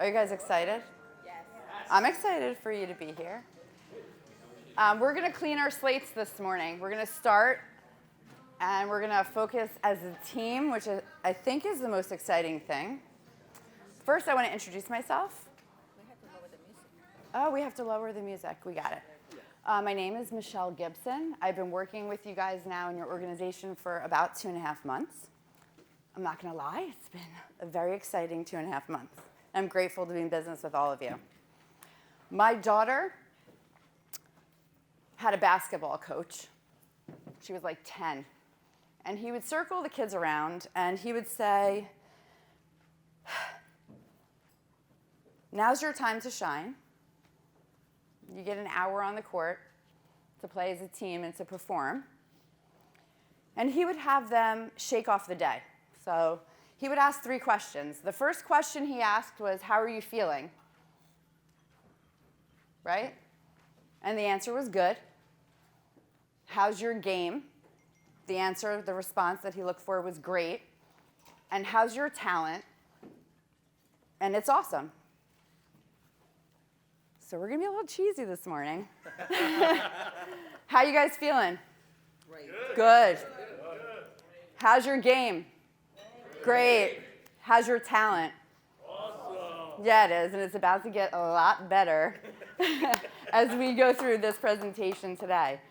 Are you guys excited? Yes. I'm excited for you to be here. We're going to clean our slates this morning. We're going to start, and we're going to focus as a team, which I think is the most exciting thing. First, I want to introduce myself. We have to lower the music. Oh, we have to lower the music. We got it. My name is Michelle Gibson. I've been working with you guys now in your organization for about 2.5 months. I'm not going to lie, it's been a very exciting 2.5 months. I'm grateful to be in business with all of you. My daughter had a basketball coach. She was like 10. And he would circle the kids around, and he would say, now's your time to shine. You get an hour on the court to play as a team and to perform. And he would have them shake off the day. So he would ask 3 questions. The first question he asked was, how are you feeling? Right? And the answer was good. How's your game? The answer, the response that he looked for was great. And how's your talent? And it's awesome. So we're going to be a little cheesy this morning. How you guys feeling? Great. Good. How's your game? Great. How's your talent? Awesome. Yeah, it is, and it's about to get a lot better as we go through this presentation today.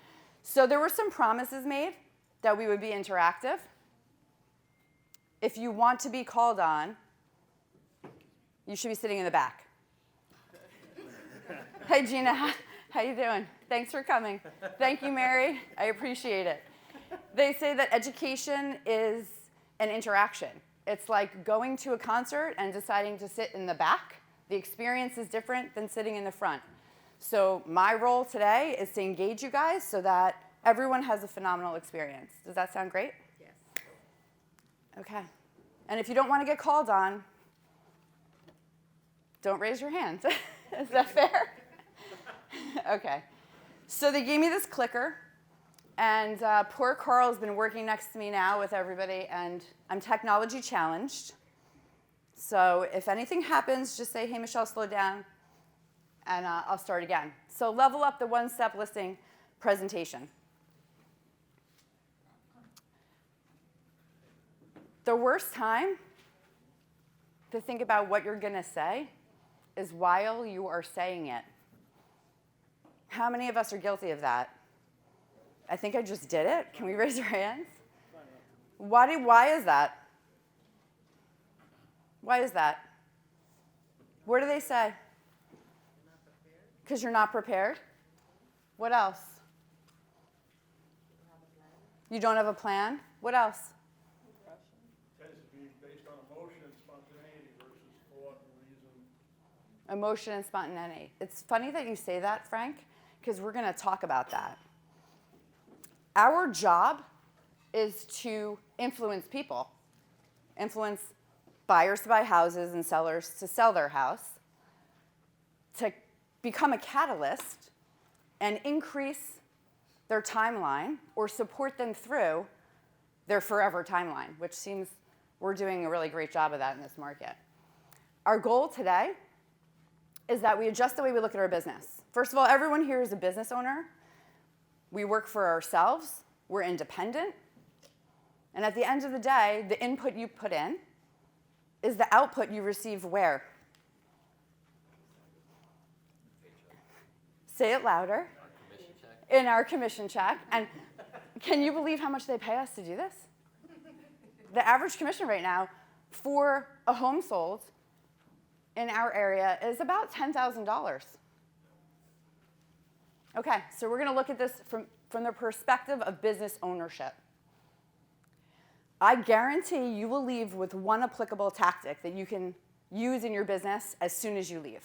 So there were some promises made that we would be interactive. If you want to be called on, you should be sitting in the back. Hey, Gina, how you doing? Thanks for coming. Thank you, Mary. I appreciate it. They say that education is an interaction. It's like going to a concert and deciding to sit in the back. The experience is different than sitting in the front. So my role today is to engage you guys so that everyone has a phenomenal experience. Does that sound great? Yes. Okay. And if you don't want to get called on, don't raise your hand. Is that fair? Okay. So they gave me this clicker. And poor Carl's been working next to me now with everybody, and I'm technology challenged. So if anything happens, just say, hey, Michelle, slow down, and I'll start again. So level up the one-step listing presentation. The worst time to think about what you're going to say is while you are saying it. How many of us are guilty of that? I think I just did it. Can we raise our hands? Why is that? Why is that? What do they say? Because you're not prepared. What else? You don't have a plan? What else? Tends to be based on emotion and spontaneity versus thought and reason. Emotion and spontaneity. It's funny that you say that, Frank, because we're going to talk about that. Our job is to influence people, influence buyers to buy houses and sellers to sell their house, to become a catalyst and increase their timeline or support them through their forever timeline, which seems we're doing a really great job of that in this market. Our goal today is that we adjust the way we look at our business. First of all, everyone here is a business owner. We work for ourselves, we're independent, and at the end of the day, the input you put in is the output you receive where? Say it louder. In our commission check. And can you believe how much they pay us to do this? The average commission right now for a home sold in our area is about $10,000. Okay, so we're going to look at this from the perspective of business ownership. I guarantee you will leave with one applicable tactic that you can use in your business as soon as you leave.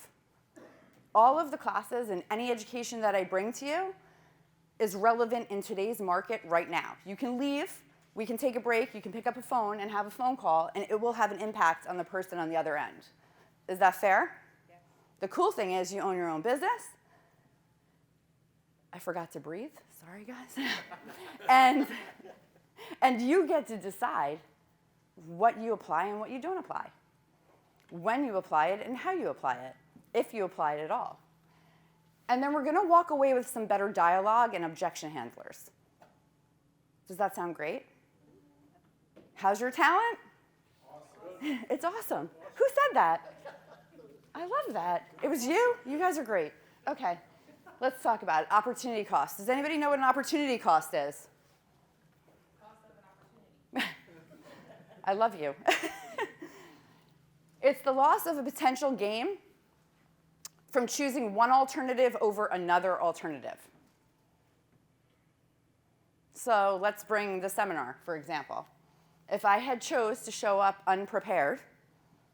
All of the classes and any education that I bring to you is relevant in today's market right now. You can leave, we can take a break, you can pick up a phone and have a phone call, and it will have an impact on the person on the other end. Is that fair? Yes. The cool thing is you own your own business. I forgot to breathe. Sorry, guys. and you get to decide what you apply and what you don't apply. when you apply it, and how you apply it, if you apply it at all. And then we're going to walk away with some better dialogue and objection handlers. Does that sound great? How's your talent? Awesome. It's awesome. Who said that? I love that. It was you? You guys are great. Okay, let's talk about it. Opportunity cost. Does anybody know what an opportunity cost is? Cost of an opportunity. I love you. It's the loss of a potential gain from choosing one alternative over another alternative. So let's bring the seminar, for example. If I had chose to show up unprepared,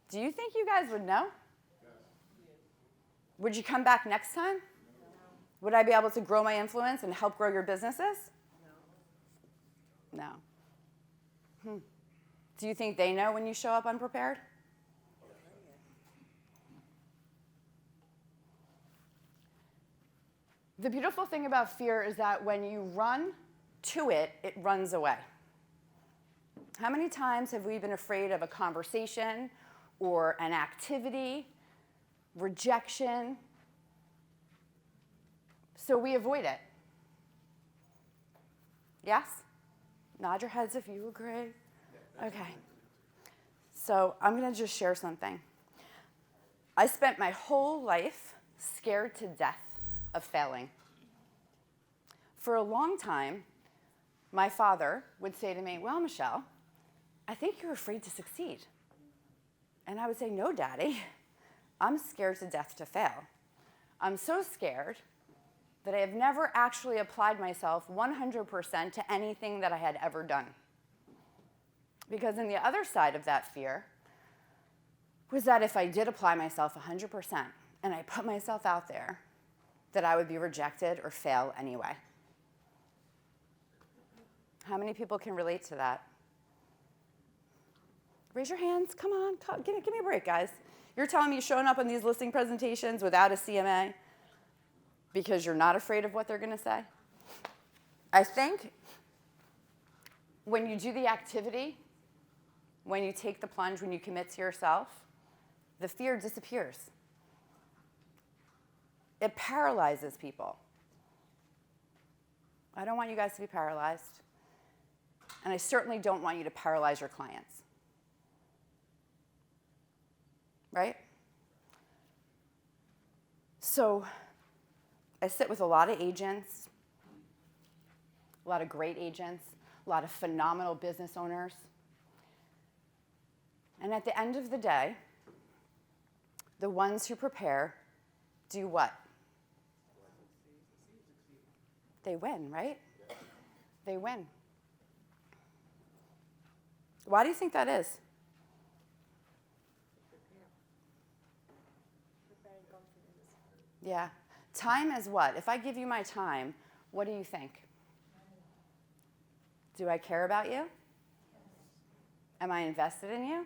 do you think you guys would know? Yes. Would you come back next time? No. Would I be able to grow my influence and help grow your businesses? No. No. Do you think they know when you show up unprepared? The beautiful thing about fear is that when you run to it, it runs away. How many times have we been afraid of a conversation or an activity, rejection? So we avoid it. Yes? Nod your heads if you agree. Okay. So I'm going to just share something. I spent my whole life scared to death of failing. For a long time, my father would say to me, well, Michelle, I think you're afraid to succeed. And I would say, no, Daddy, I'm scared to death to fail. I'm so scared that I have never actually applied myself 100% to anything that I had ever done. Because on the other side of that fear was that if I did apply myself 100% and I put myself out there, that I would be rejected or fail anyway. How many people can relate to that? Raise your hands. Come on. Give me a break, guys. You're telling me you're showing up on these listing presentations without a CMA because you're not afraid of what they're going to say? I think when you do the activity, when you take the plunge, when you commit to yourself, the fear disappears. It paralyzes people. I don't want you guys to be paralyzed. And I certainly don't want you to paralyze your clients. Right? So I sit with a lot of agents, a lot of great agents, a lot of phenomenal business owners. And at the end of the day, the ones who prepare do what? They win, right? They win. Why do you think that is? Yeah. Time is what? If I give you my time, what do you think? Do I care about you? Am I invested in you?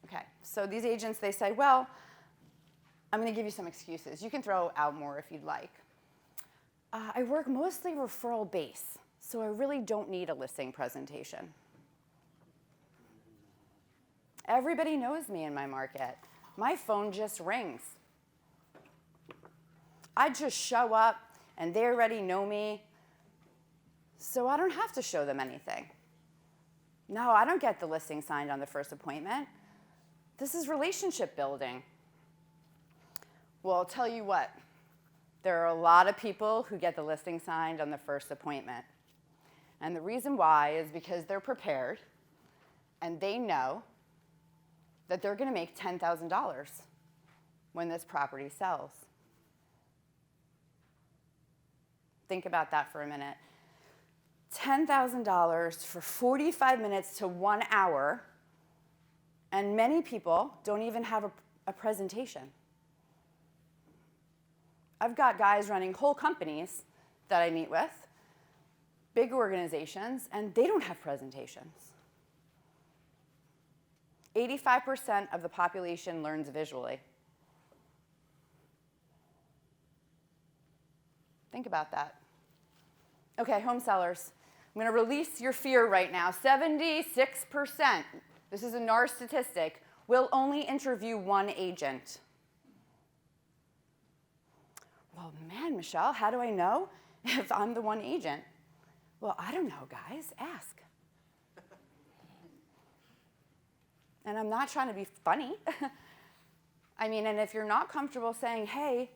Okay. So these agents, they say, well, I'm going to give you some excuses. You can throw out more if you'd like. I work mostly referral base, so I really don't need a listing presentation. Everybody knows me in my market. My phone just rings. I just show up, and they already know me, so I don't have to show them anything. No, I don't get the listing signed on the first appointment. This is relationship building. Well, I'll tell you what. There are a lot of people who get the listing signed on the first appointment. And the reason why is because they're prepared, and they know that they're going to make $10,000 when this property sells. Think about that for a minute. $10,000 for 45 minutes to 1 hour, and many people don't even have a presentation. I've got guys running whole companies that I meet with, big organizations, and they don't have presentations. 85% of the population learns visually. Think about that. Okay, home sellers. I'm going to release your fear right now. 76%. this is a NAR statistic, will only interview one agent. Well, man, Michelle, how do I know if I'm the one agent? Well, I don't know, guys. Ask. And I'm not trying to be funny. I mean, and if you're not comfortable saying, hey,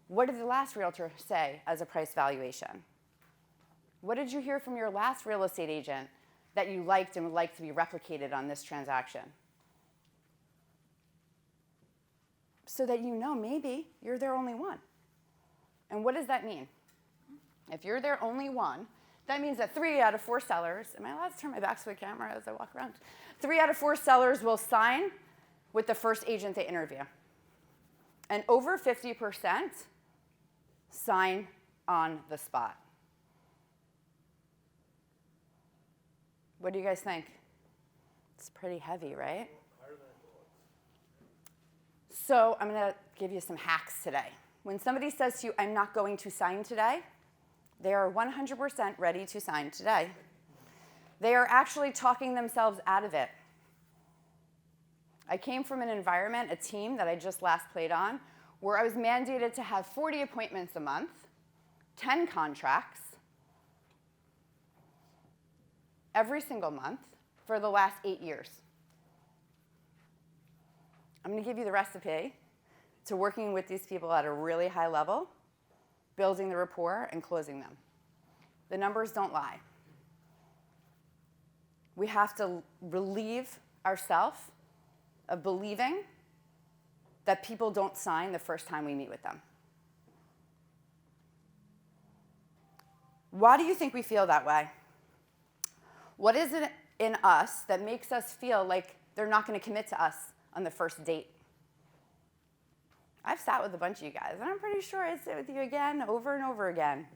what did the last realtor say as a price valuation? What did you hear from your last real estate agent that you liked and would like to be replicated on this transaction? So that you know maybe you're their only one. And what does that mean? If you're their only one, that means that 3 out of 4 sellers, am I allowed to turn my back to the camera as I walk around? 3 out of 4 sellers will sign with the first agent they interview. And over 50% sign on the spot. What do you guys think? It's pretty heavy, right? So I'm going to give you some hacks today. When somebody says to you, I'm not going to sign today, they are 100% ready to sign today. They are actually talking themselves out of it. I came from an environment, a team that I just last played on, where I was mandated to have 40 appointments a month, 10 contracts, every single month for the last 8 years. I'm going to give you the recipe to working with these people at a really high level, building the rapport, and closing them. The numbers don't lie. We have to relieve ourselves of believing that people don't sign the first time we meet with them. Why do you think we feel that way? What is it in us that makes us feel like they're not going to commit to us on the first date? I've sat with a bunch of you guys, and I'm pretty sure I sit with you again, over and over again.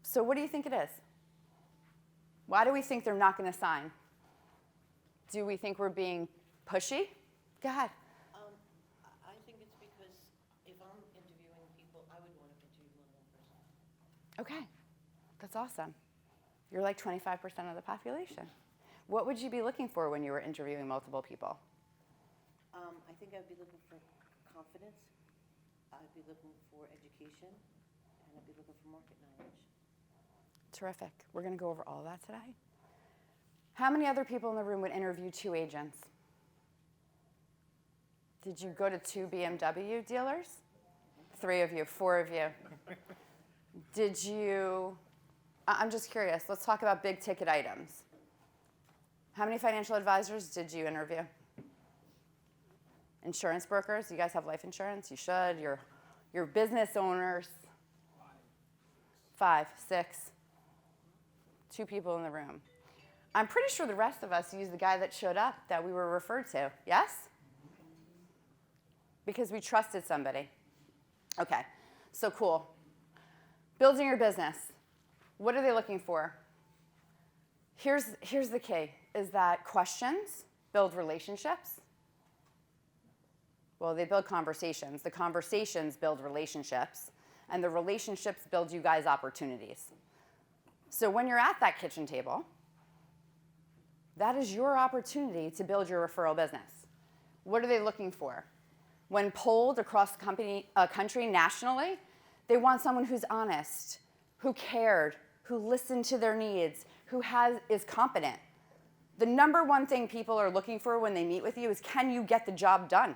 So what do you think it is? Why do we think they're not going to sign? Do we think we're being pushy? Go ahead. I think it's because if I'm interviewing people, I would want to interview more than one person. Okay, that's awesome. You're like 25% of the population. What would you be looking for when you were interviewing multiple people? I think I'd be looking for confidence, I'd be looking for education, and I'd be looking for market knowledge. Terrific. We're going to go over all of that today. How many other people in the room would interview 2 agents? Did you go to 2 BMW dealers? 3 of you, 4 of you. Did you, I'm just curious, let's talk about big ticket items. How many financial advisors did you interview? Insurance brokers? You guys have life insurance? You should. Your business owners? 5, 6. 2 people in the room. I'm pretty sure the rest of us used the guy that showed up that we were referred to. Yes? Because we trusted somebody. Okay, so cool. Building your business. What are they looking for? Here's the key, is that questions build relationships. Well, they build conversations. The conversations build relationships. And the relationships build you guys opportunities. So when you're at that kitchen table, that is your opportunity to build your referral business. What are they looking for? When polled across the country nationally, they want someone who's honest, who cared, who listened to their needs, who is competent. The number one thing people are looking for when they meet with you is, can you get the job done?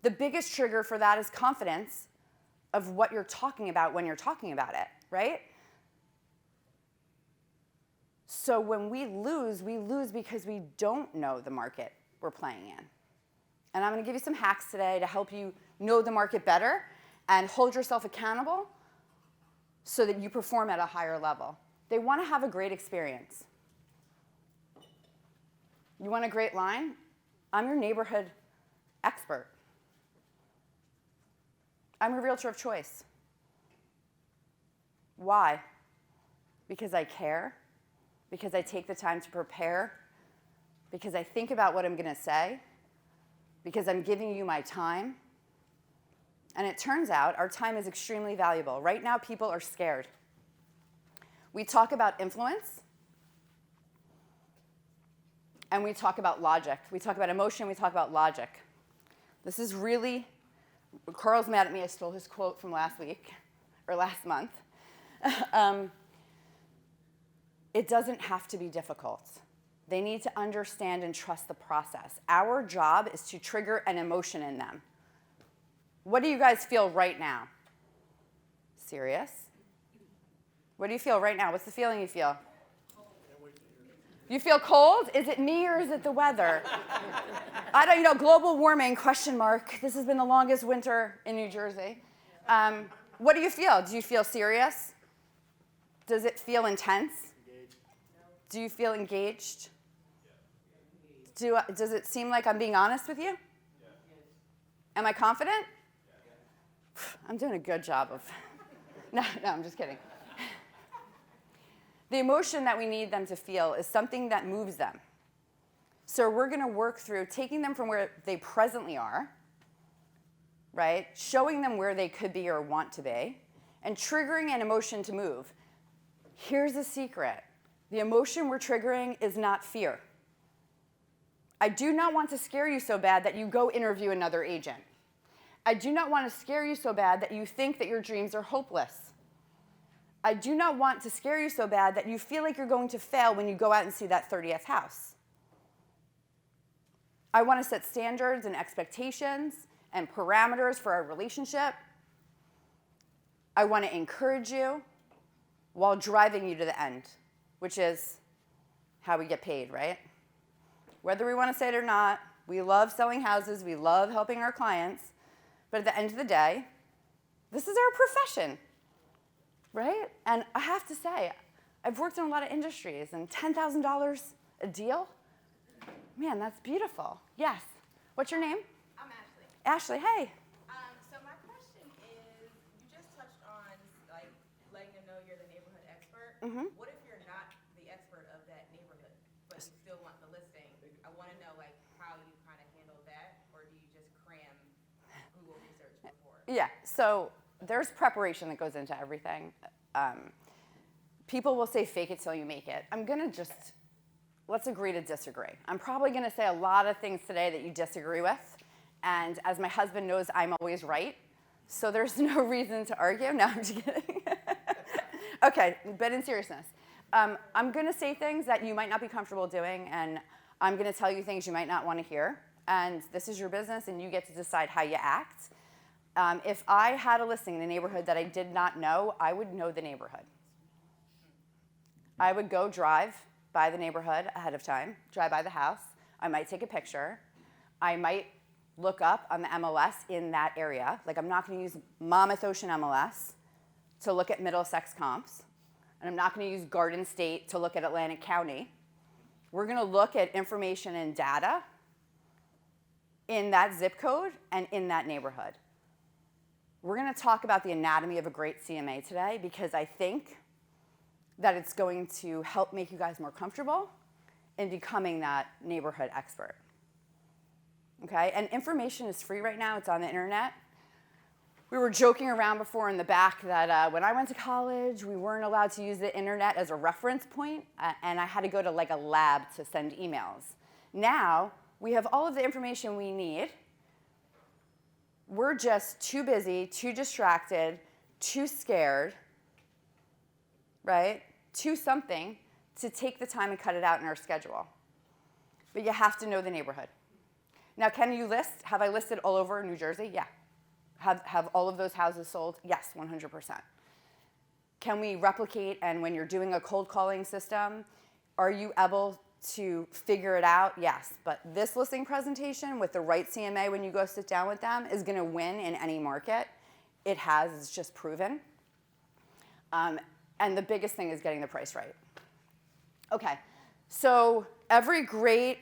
The biggest trigger for that is confidence of what you're talking about when you're talking about it, right? So when we lose because we don't know the market we're playing in. And I'm going to give you some hacks today to help you know the market better and hold yourself accountable so that you perform at a higher level. They want to have a great experience. You want a great line? I'm your neighborhood expert. I'm a realtor of choice. Why? Because I care, because I take the time to prepare, because I think about what I'm going to say, because I'm giving you my time. And it turns out our time is extremely valuable. Right now, people are scared. We talk about influence. and we talk about logic. We talk about emotion, we talk about logic. This is really, Carl's mad at me, I stole his quote from last week, or last month. It doesn't have to be difficult. They need to understand and trust the process. Our job is to trigger an emotion in them. What do you guys feel right now? Serious? What do you feel right now? What's the feeling you feel? You feel cold? Is it me or is it the weather? I don't, global warming, question mark. This has been the longest winter in New Jersey. What do you feel? Do you feel serious? Does it feel intense? Engaged. Do you feel engaged? Does it seem like I'm being honest with you? Am I confident? I'm doing a good job of, no, I'm just kidding. The emotion that we need them to feel is something that moves them. So we're going to work through taking them from where they presently are, right? Showing them where they could be or want to be, and triggering an emotion to move. Here's the secret. The emotion we're triggering is not fear. I do not want to scare you so bad that you go interview another agent. I do not want to scare you so bad that you think that your dreams are hopeless. I do not want to scare you so bad that you feel like you're going to fail when you go out and see that 30th house. I want to set standards and expectations and parameters for our relationship. I want to encourage you while driving you to the end, which is how we get paid, right? Whether we want to say it or not, we love selling houses, we love helping our clients, but at the end of the day, this is our profession. Right? And I have to say, I've worked in a lot of industries, and $10,000 a deal? Man, that's beautiful. Yes. What's your name? I'm Ashley. Ashley, hey. So my question is, you just touched on like letting them know you're the neighborhood expert. Mm-hmm. What if you're not the expert of that neighborhood, but you still want the listing? I want to know like how you kind of handle that, or do you just cram Google research before? Yeah, so there's preparation that goes into everything. People will say fake it till you make it. I'm going to let's agree to disagree. I'm probably going to say a lot of things today that you disagree with. And as my husband knows, I'm always right. So there's no reason to argue. No, I'm just kidding. Okay, but in seriousness, I'm going to say things that you might not be comfortable doing, and I'm going to tell you things you might not want to hear. And this is your business, and you get to decide how you act. If I had a listing in a neighborhood that I did not know, I would know the neighborhood. I would go drive by the neighborhood ahead of time, drive by the house. I might take a picture. I might look up on the MLS in that area. Like, I'm not going to use Monmouth Ocean MLS to look at Middlesex comps. And I'm not going to use Garden State to look at Atlantic County. We're going to look at information and data in that zip code and in that neighborhood. We're going to talk about the anatomy of a great CMA today because I think that it's going to help make you guys more comfortable in becoming that neighborhood expert. Okay? And information is free right now. It's on the internet. We were joking around before in the back that when I went to college, we weren't allowed to use the internet as a reference point, and I had to go to like a lab to send emails. Now, we have all of the information we need. We're just too busy, too distracted, too scared, right? Too something to take the time and cut it out in our schedule. But you have to know the neighborhood. Now, can you list? Have I listed all over New Jersey? Yeah. Have all of those houses sold? Yes, 100%. Can we replicate, and when you're doing a cold calling system, are you able to figure it out? Yes, but this listing presentation with the right CMA when you go sit down with them is going to win in any market. It has, it's just proven. And the biggest thing is getting the price right. Okay, so every great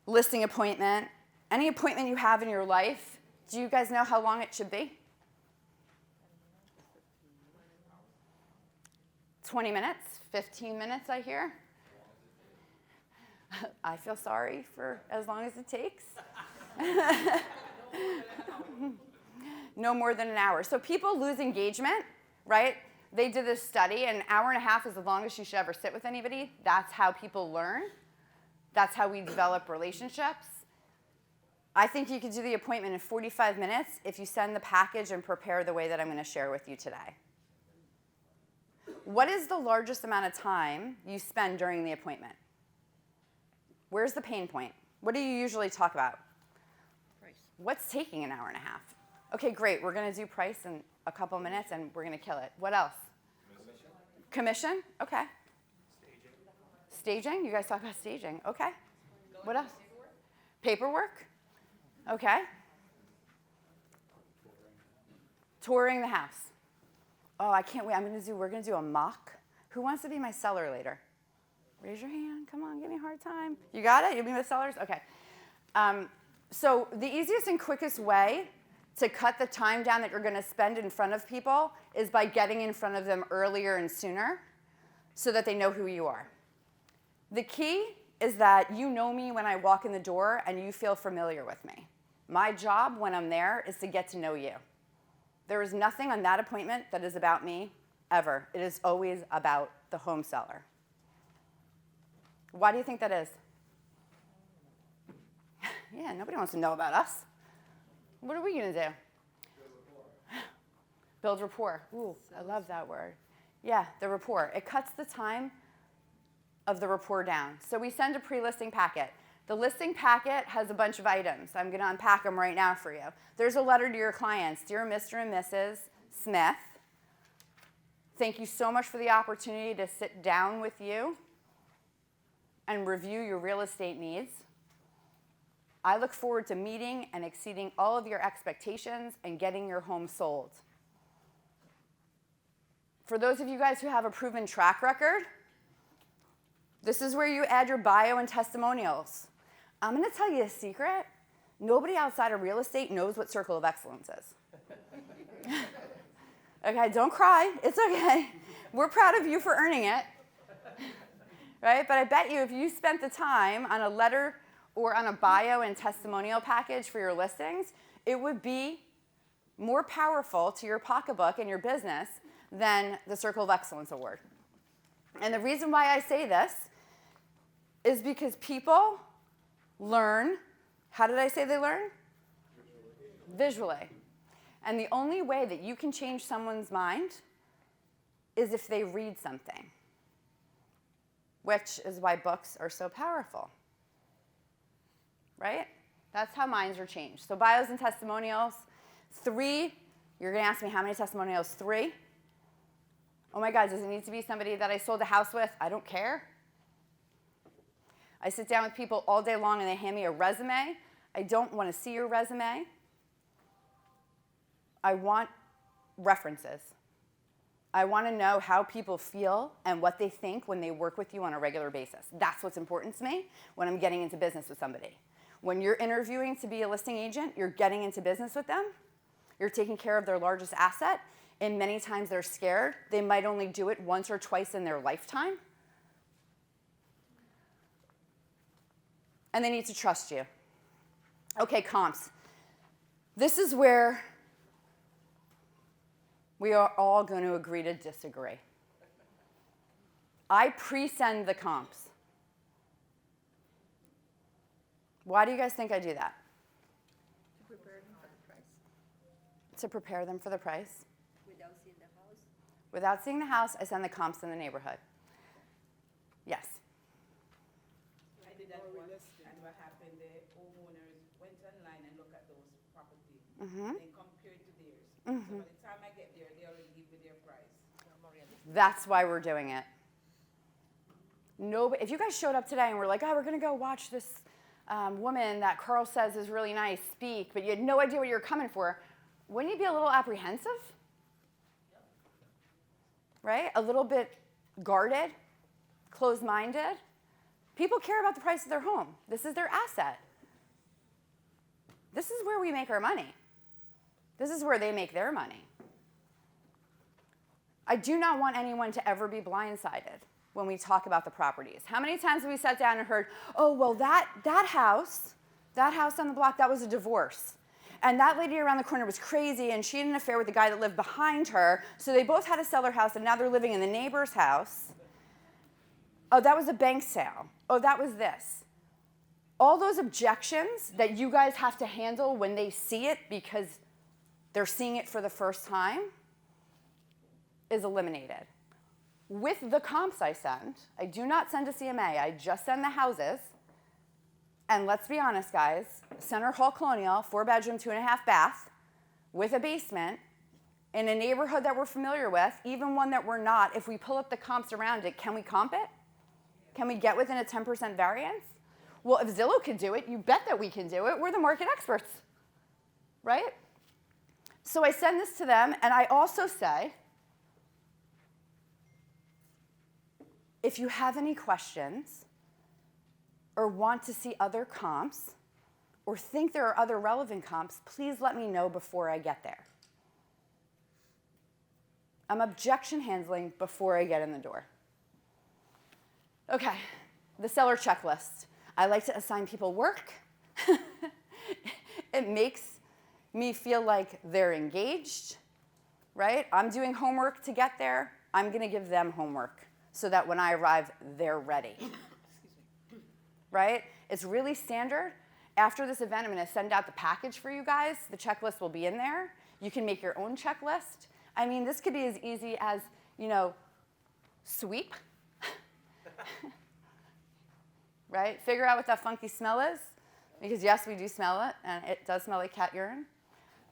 listing appointment, any appointment you have in your life, do you guys know how long it should be? 20 minutes, 15 minutes, I hear. I feel sorry for as long as it takes. No more than an hour. So people lose engagement, right? They did this study, and an hour and a half is the longest you should ever sit with anybody. That's how people learn. That's how we develop relationships. I think you could do the appointment in 45 minutes if you send the package and prepare the way that I'm going to share with you today. What is the largest amount of time you spend during the appointment? Where's the pain point? What do you usually talk about? Price. What's taking an hour and a half? Okay, great. We're going to do price in a couple minutes, and we're going to kill it. What else? Commission? Okay. Staging? You guys talk about staging. Okay. What else? Paperwork? Okay. Touring the house. Oh, I can't wait. We're going to do a mock. Who wants to be my seller later? Raise your hand. Come on, give me a hard time. You got it? You'll be my sellers? Okay. So the easiest and quickest way to cut the time down that you're going to spend in front of people is by getting in front of them earlier and sooner so that they know who you are. The key is that you know me when I walk in the door and you feel familiar with me. My job when I'm there is to get to know you. There is nothing on that appointment that is about me, ever. It is always about the home seller. Why do you think that is? Yeah, nobody wants to know about us. What are we going to do? Build rapport. Ooh, I love that word. Yeah, the rapport. It cuts the time of the rapport down. So we send a pre-listing packet. The listing packet has a bunch of items. I'm going to unpack them right now for you. There's a letter to your clients. Dear Mr. and Mrs. Smith, thank you so much for the opportunity to sit down with you and review your real estate needs. I look forward to meeting and exceeding all of your expectations and getting your home sold. For those of you guys who have a proven track record, this is where you add your bio and testimonials. I'm going to tell you a secret. Nobody outside of real estate knows what Circle of Excellence is. Okay, don't cry. It's okay. We're proud of you for earning it. Right? But I bet you if you spent the time on a letter or on a bio and testimonial package for your listings, it would be more powerful to your pocketbook and your business than the Circle of Excellence Award. And the reason why I say this is because people learn, how did I say they learn? Visually. And the only way that you can change someone's mind is if they read something, which is why books are so powerful. Right? That's how minds are changed. So bios and testimonials. 3, you're going to ask me how many testimonials? 3. Oh my God, does it need to be somebody that I sold a house with? I don't care. I sit down with people all day long and they hand me a resume. I don't want to see your resume. I want references. I want to know how people feel and what they think when they work with you on a regular basis. That's what's important to me when I'm getting into business with somebody. When you're interviewing to be a listing agent, you're getting into business with them. You're taking care of their largest asset. And many times they're scared. They might only do it once or twice in their lifetime. And they need to trust you. Okay, comps. This is where we are all going to agree to disagree. I pre-send the comps. Why do you guys think I do that? To prepare them for the price. To prepare them for the price. Without seeing the house? Without seeing the house, I send the comps in the neighborhood. Yes. I did that once, and what happened, the homeowners went online and looked at those properties, and they compared to theirs. So by the time I get there, they already give me their price. That's why we're doing it. If you guys showed up today and were like, oh, we're going to go watch this woman that Carl says is really nice speak, but you had no idea what you were coming for, wouldn't you be a little apprehensive? Right? A little bit guarded, closed-minded. People care about the price of their home. This is their asset. This is where we make our money. This is where they make their money. I do not want anyone to ever be blindsided when we talk about the properties. How many times have we sat down and heard, oh, well, that house on the block, that was a divorce. And that lady around the corner was crazy, and she had an affair with the guy that lived behind her, so they both had to sell their house, and now they're living in the neighbor's house. Oh, that was a bank sale. Oh, that was this. all those objections that you guys have to handle when they see it because they're seeing it for the first time is eliminated. With the comps I send, I do not send a CMA, I just send the houses. And let's be honest, guys, Center Hall Colonial, 4-bedroom, 2.5 bath, with a basement, in a neighborhood that we're familiar with, even one that we're not, if we pull up the comps around it, can we comp it? Can we get within a 10% variance? Well, if Zillow can do it, you bet that we can do it. We're the market experts, right? So I send this to them, and I also say, if you have any questions or want to see other comps or think there are other relevant comps, please let me know before I get there. I'm objection handling before I get in the door. Okay, the seller checklist. I like to assign people work. It makes me feel like they're engaged, right? I'm doing homework to get there. I'm going to give them homework so that when I arrive, they're ready, right? It's really standard. After this event, I'm going to send out the package for you guys. The checklist will be in there. You can make your own checklist. I mean, this could be as easy as, sweep, right? Figure out what that funky smell is, because yes, we do smell it, and it does smell like cat urine,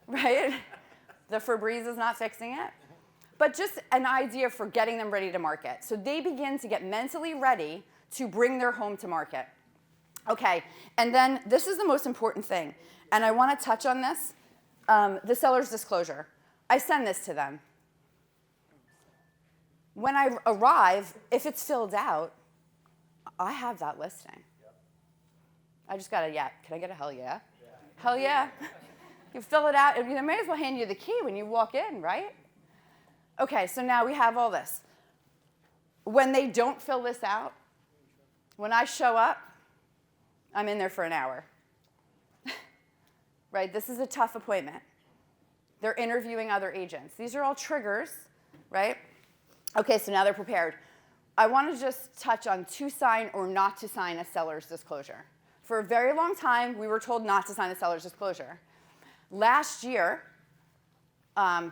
right? The Febreze is not fixing it. But just an idea for getting them ready to market. So they begin to get mentally ready to bring their home to market. Okay, and then this is the most important thing, and I want to touch on this, the seller's disclosure. I send this to them. When I arrive, if it's filled out, I have that listing. I just got a yeah. Can I get a hell yeah? Hell yeah. You fill it out, and they may as well hand you the key when you walk in, right? Okay, so now we have all this. When they don't fill this out, when I show up, I'm in there for an hour. Right? This is a tough appointment. They're interviewing other agents. These are all triggers, right? Okay, so now they're prepared. I want to just touch on to sign or not to sign a seller's disclosure. For a very long time, we were told not to sign the seller's disclosure. Last year,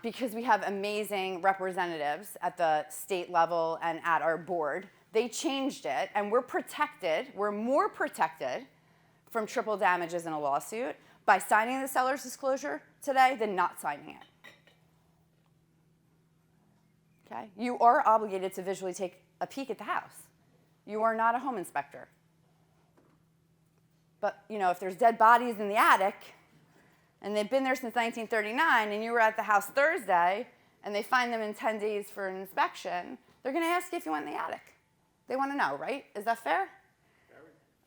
because we have amazing representatives at the state level and at our board, they changed it, and we're protected, we're more protected from triple damages in a lawsuit by signing the seller's disclosure today than not signing it. Okay? You are obligated to visually take a peek at the house. You are not a home inspector. But, if there's dead bodies in the attic, and they've been there since 1939, and you were at the house Thursday, and they find them in 10 days for an inspection, they're going to ask you if you went in the attic. They want to know, right? Is that fair?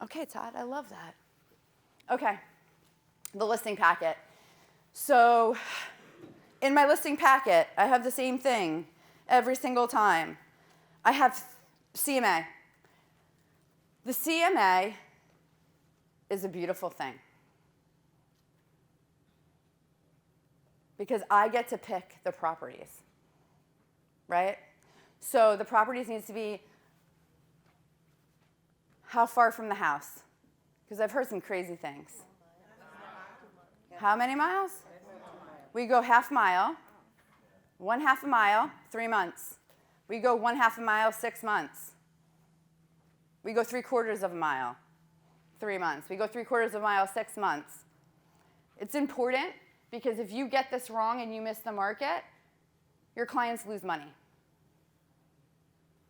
Okay, Todd, I love that. Okay, the listing packet. So in my listing packet, I have the same thing every single time. I have CMA. The CMA is a beautiful thing, because I get to pick the properties, right? So the properties needs to be how far from the house? Because I've heard some crazy things. How many miles? We go half mile, 1/2 a mile, 3 months. We go 1/2 a mile, 6 months. We go 3/4 of a mile, 3 months. We go 3/4 of a mile, 6 months. It's important because if you get this wrong and you miss the market, your clients lose money.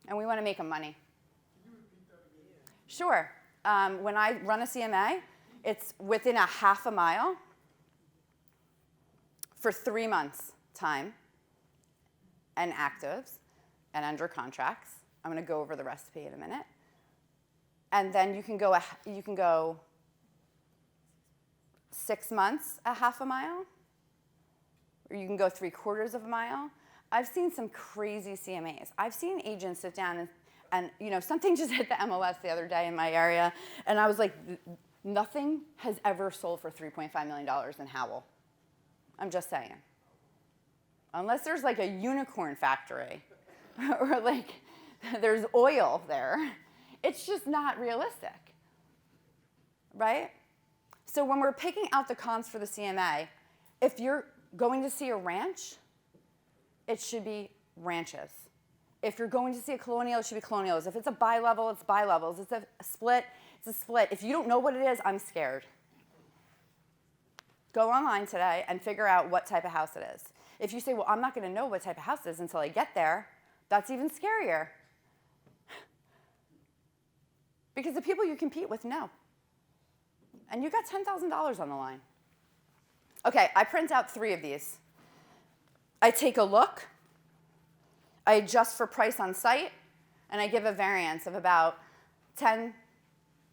And we want to make them money. Sure. When I run a CMA, it's within 1/2 a mile for 3 months time and actives and under contracts. I'm going to go over the recipe in a minute. And then you can go 6 months, 1/2 a mile, or you can go 3/4 of a mile. I've seen some crazy CMAs. I've seen agents sit down and something just hit the MLS the other day in my area, and I was like, nothing has ever sold for $3.5 million in Howell. I'm just saying. Unless there's like a unicorn factory or like there's oil there, it's just not realistic. right? So when we're picking out the comps for the CMA, if you're going to see a ranch, it should be ranches. If you're going to see a colonial, it should be colonials. If it's a bi-level, it's bi-levels. It's a split, it's a split. If you don't know what it is, I'm scared. Go online today and figure out what type of house it is. If you say, well, I'm not going to know what type of house it is until I get there, that's even scarier. Because the people you compete with know. And you got $10,000 on the line. Okay, I print out 3 of these. I take a look, I adjust for price on site, and I give a variance of about $10,000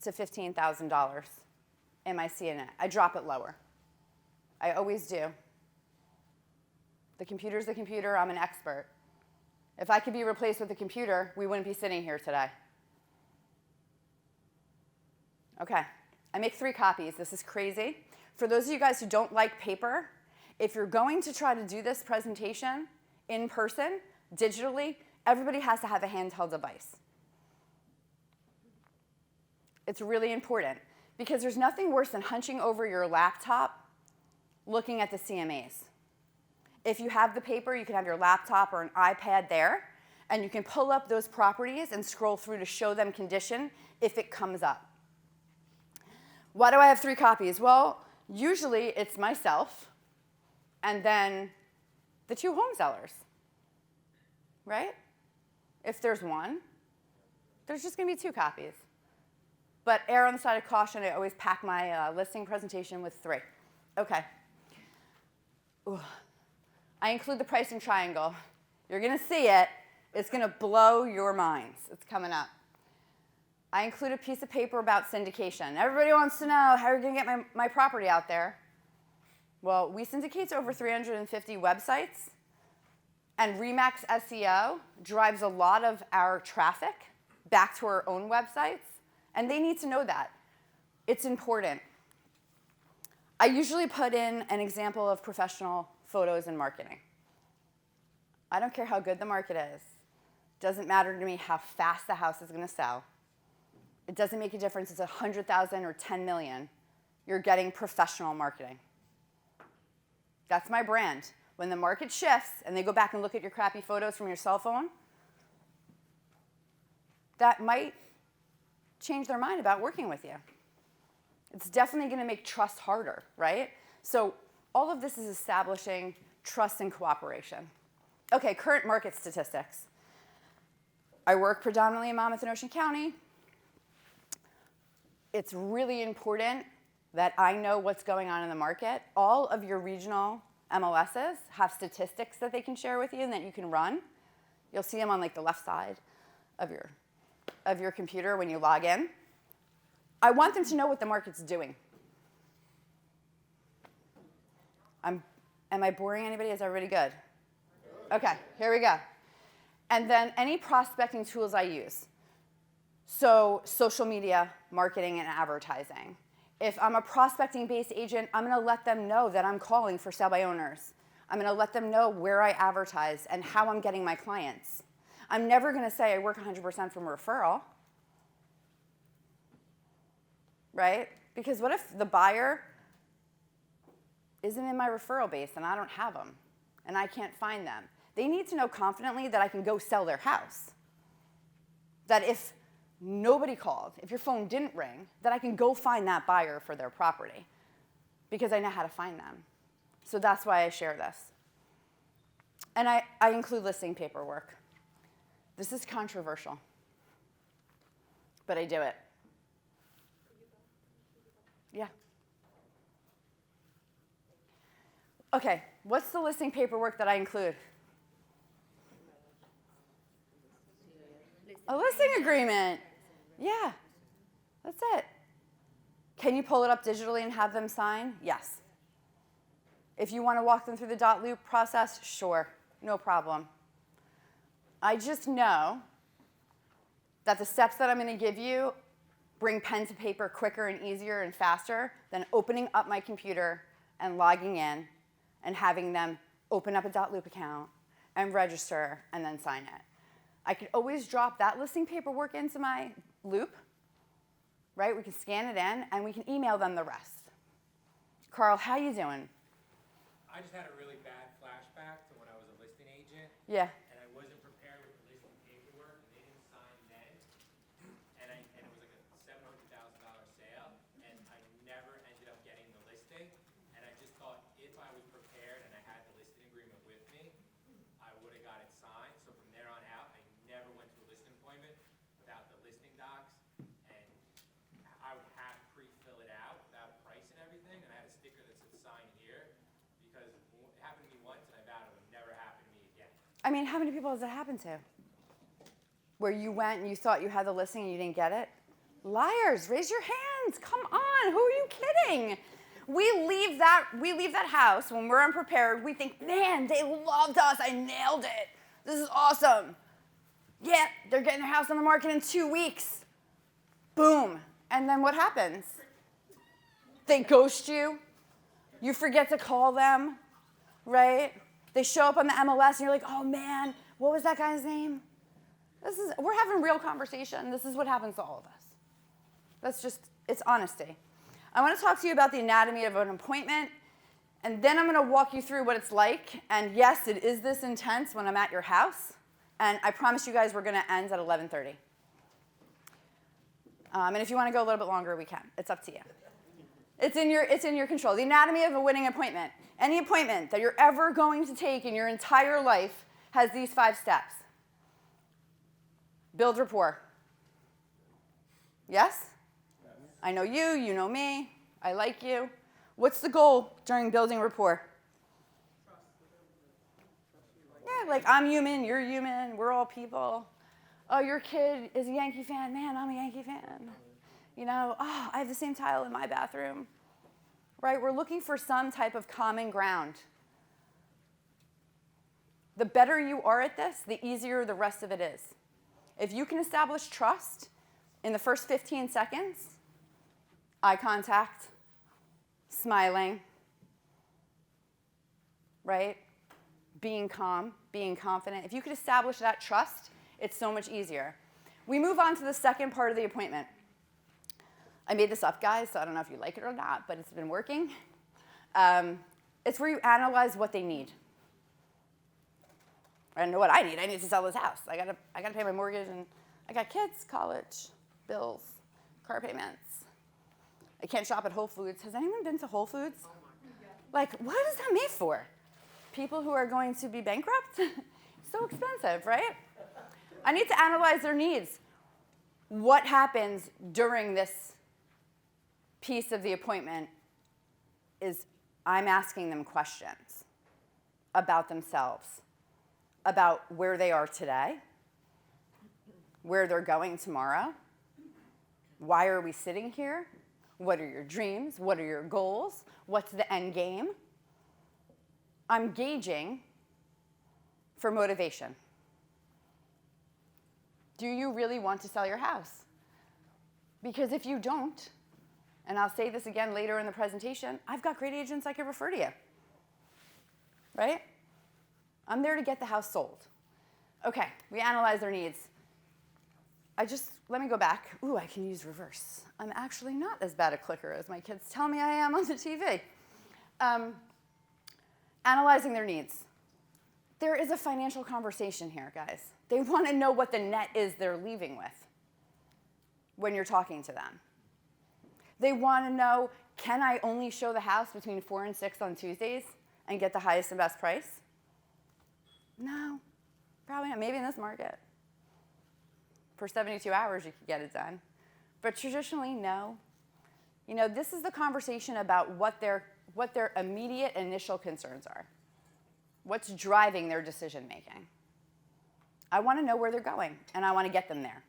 to $15,000 in my CNA. I drop it lower. I always do. The computer's the computer, I'm an expert. If I could be replaced with a computer, we wouldn't be sitting here today. Okay, I make 3 copies. This is crazy. For those of you guys who don't like paper, if you're going to try to do this presentation in person, digitally, everybody has to have a handheld device. It's really important because there's nothing worse than hunching over your laptop looking at the CMAs. If you have the paper, you can have your laptop or an iPad there, and you can pull up those properties and scroll through to show them condition if it comes up. Why do I have 3 copies? Well, usually it's myself and then the 2 home sellers, right? If there's one, there's just going to be 2 copies. But err on the side of caution, I always pack my listing presentation with 3. Okay. Ooh. I include the pricing triangle. You're going to see it. It's going to blow your minds. It's coming up. I include a piece of paper about syndication. Everybody wants to know how you're going to get my property out there. Well, we syndicate to over 350 websites, and Remax SEO drives a lot of our traffic back to our own websites, and they need to know that. It's important. I usually put in an example of professional photos and marketing. I don't care how good the market is. It doesn't matter to me how fast the house is going to sell. It doesn't make a difference if it's 100,000 or 10 million. You're getting professional marketing. That's my brand. When the market shifts and they go back and look at your crappy photos from your cell phone, that might change their mind about working with you. It's definitely going to make trust harder, right? So all of this is establishing trust and cooperation. Okay, current market statistics. I work predominantly in Monmouth and Ocean County. It's really important that I know what's going on in the market. All of your regional MLSs have statistics that they can share with you and that you can run. You'll see them on like the left side of your computer when you log in. I want them to know what the market's doing. Am I boring anybody? Is everybody good? Okay, here we go. And then any prospecting tools I use. So social media, marketing, and advertising. If I'm a prospecting-based agent, I'm going to let them know that I'm calling for sale by owners. I'm going to let them know where I advertise and how I'm getting my clients. I'm never going to say I work 100% from referral, right? Because what if the buyer isn't in my referral base and I don't have them and I can't find them? They need to know confidently that I can go sell their house. That if nobody called, if your phone didn't ring, that I can go find that buyer for their property because I know how to find them. So that's why I share this. And I include listing paperwork. This is controversial, but I do it. Yeah. Okay, what's the listing paperwork that I include? A listing agreement. Yeah, that's it. Can you pull it up digitally and have them sign? Yes. If you want to walk them through the dot loop process, sure, no problem. I just know that the steps that I'm going to give you bring pen to paper quicker and easier and faster than opening up my computer and logging in and having them open up a dot loop account and register and then sign it. I could always drop that listing paperwork into my loop right? We can scan it in, and we can email them the rest. Carl, how you doing? I just had a really bad flashback to when I was a listing agent, Yeah. and I wasn't prepared with the listing paperwork, and they didn't sign then, and it was like a $700,000 sale, and I never ended up getting the listing, and I just thought if I was prepared and I had the listing agreement with me, I would have got it signed. So from there on out, I never went to a listing appointment without the listing docs, and I would have to pre-fill it out without a price and everything, and I had a sticker that said sign here, because it happened to me once, and I vowed it would never happen to me again. I mean, how many people has that happened to? Where you went and you thought you had the listing and you didn't get it? Liars, raise your hands. Come on, who are you kidding? We leave that house when we're unprepared. We think, man, they loved us. I nailed it. This is awesome. Yeah, they're getting their house on the market in 2 weeks. Boom. And then what happens? They ghost you. You forget to call them, right? They show up on the MLS and you're like, oh man, what was that guy's name? We're having real conversation. This is what happens to all of us. It's honesty. I want to talk to you about the anatomy of an appointment, and then I'm going to walk you through what it's like. And yes, it is this intense when I'm at your house. And I promise you guys we're going to end at 11:30. And if you want to go a little bit longer, we can. It's up to you. It's in your control. The anatomy of a winning appointment. Any appointment that you're ever going to take in your entire life has these 5 steps. Build rapport. Yes? I know you, you know me, I like you. What's the goal during building rapport? Yeah, like I'm human, you're human, we're all people. Oh, your kid is a Yankee fan. Man, I'm a Yankee fan. You know, oh, I have the same tile in my bathroom. Right? We're looking for some type of common ground. The better you are at this, the easier the rest of it is. If you can establish trust in the first 15 seconds, eye contact, smiling, right? Being calm, being confident. If you could establish that trust, it's so much easier. We move on to the second part of the appointment. I made this up, guys, so I don't know if you like it or not, but it's been working. It's where you analyze what they need. I don't know what I need. I need to sell this house. I gotta pay my mortgage, and I got kids, college, bills, car payments. I can't shop at Whole Foods. Has anyone been to Whole Foods? Like, what is that made for? People who are going to be bankrupt? So expensive, right? I need to analyze their needs. What happens during this piece of the appointment is I'm asking them questions about themselves, about where they are today, where they're going tomorrow, why are we sitting here, what are your dreams, what are your goals, what's the end game. I'm gauging for motivation. Do you really want to sell your house? Because if you don't, and I'll say this again later in the presentation, I've got great agents I can refer to you, right? I'm there to get the house sold. Okay, we analyze their needs. Let me go back. Ooh, I can use reverse. I'm actually not as bad a clicker as my kids tell me I am on the TV. Analyzing their needs. There is a financial conversation here, guys. They want to know what the net is they're leaving with when you're talking to them. They want to know, can I only show the house between 4 and 6 on Tuesdays and get the highest and best price? No, probably not. Maybe in this market. For 72 hours, you could get it done. But traditionally, no. You know, this is the conversation about what their immediate initial concerns are. What's driving their decision making? I want to know where they're going, and I want to get them there.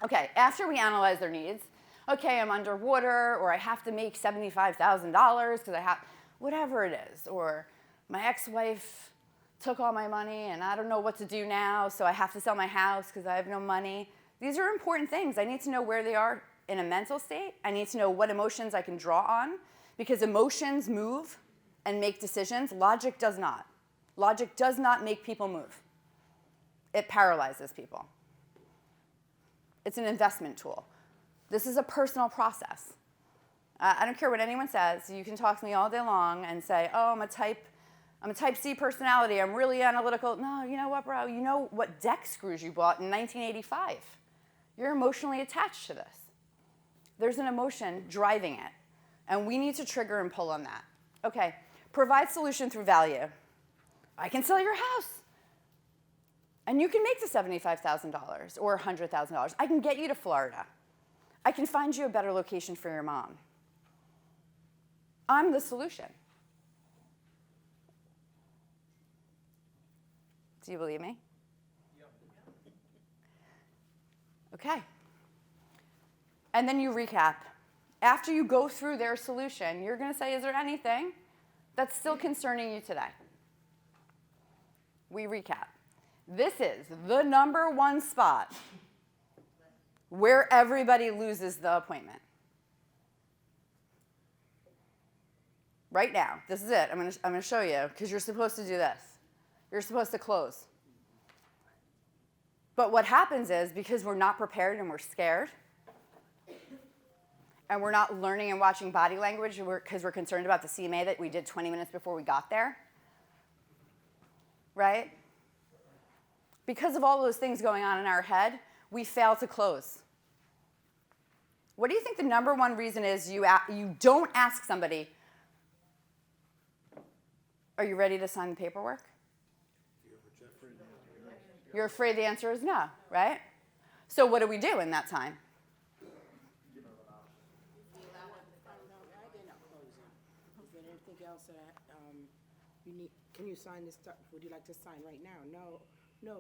Okay, after we analyze their needs, okay, I'm underwater, or I have to make $75,000 because I have, whatever it is, or my ex-wife took all my money and I don't know what to do now, so I have to sell my house because I have no money. These are important things. I need to know where they are in a mental state. I need to know what emotions I can draw on, because emotions move and make decisions. Logic does not. Logic does not make people move. It paralyzes people. It's an investment tool. This is a personal process. I don't care what anyone says. You can talk to me all day long and say, oh, I'm a type C personality. I'm really analytical. No, you know what, bro? You know what deck screws you bought in 1985. You're emotionally attached to this. There's an emotion driving it. And we need to trigger and pull on that. Okay, provide solution through value. I can sell your house. And you can make the $75,000 or $100,000. I can get you to Florida. I can find you a better location for your mom. I'm the solution. Do you believe me? Okay. And then you recap. After you go through their solution, you're going to say, is there anything that's still concerning you today? We recap. This is the #1 spot where everybody loses the appointment. Right now, this is it. I'm going to show you, because you're supposed to do this. You're supposed to close. But what happens is, because we're not prepared and we're scared, and we're not learning and watching body language because we're concerned about the CMA that we did 20 minutes before we got there, right? Because of all those things going on in our head, we fail to close. What do you think the #1 reason is you don't ask somebody, are you ready to sign the paperwork? You're afraid the answer is no, right? So what do we do in that time? Is there anything else that you need? Can you sign this stuff? Would you like to sign right now? No.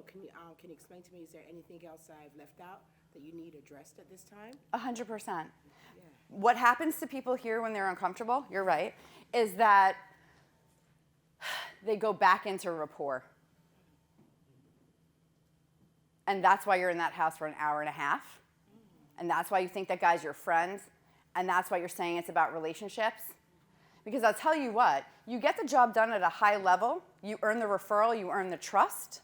Can you explain to me? Is there anything else I've left out that you need addressed at this time? 100%. What happens to people here when they're uncomfortable, you're right, is that they go back into rapport. And that's why you're in that house for an hour and a half. And that's why you think that guy's your friend. And that's why you're saying it's about relationships. Because I'll tell you what, you get the job done at a high level, you earn the referral, you earn the trust,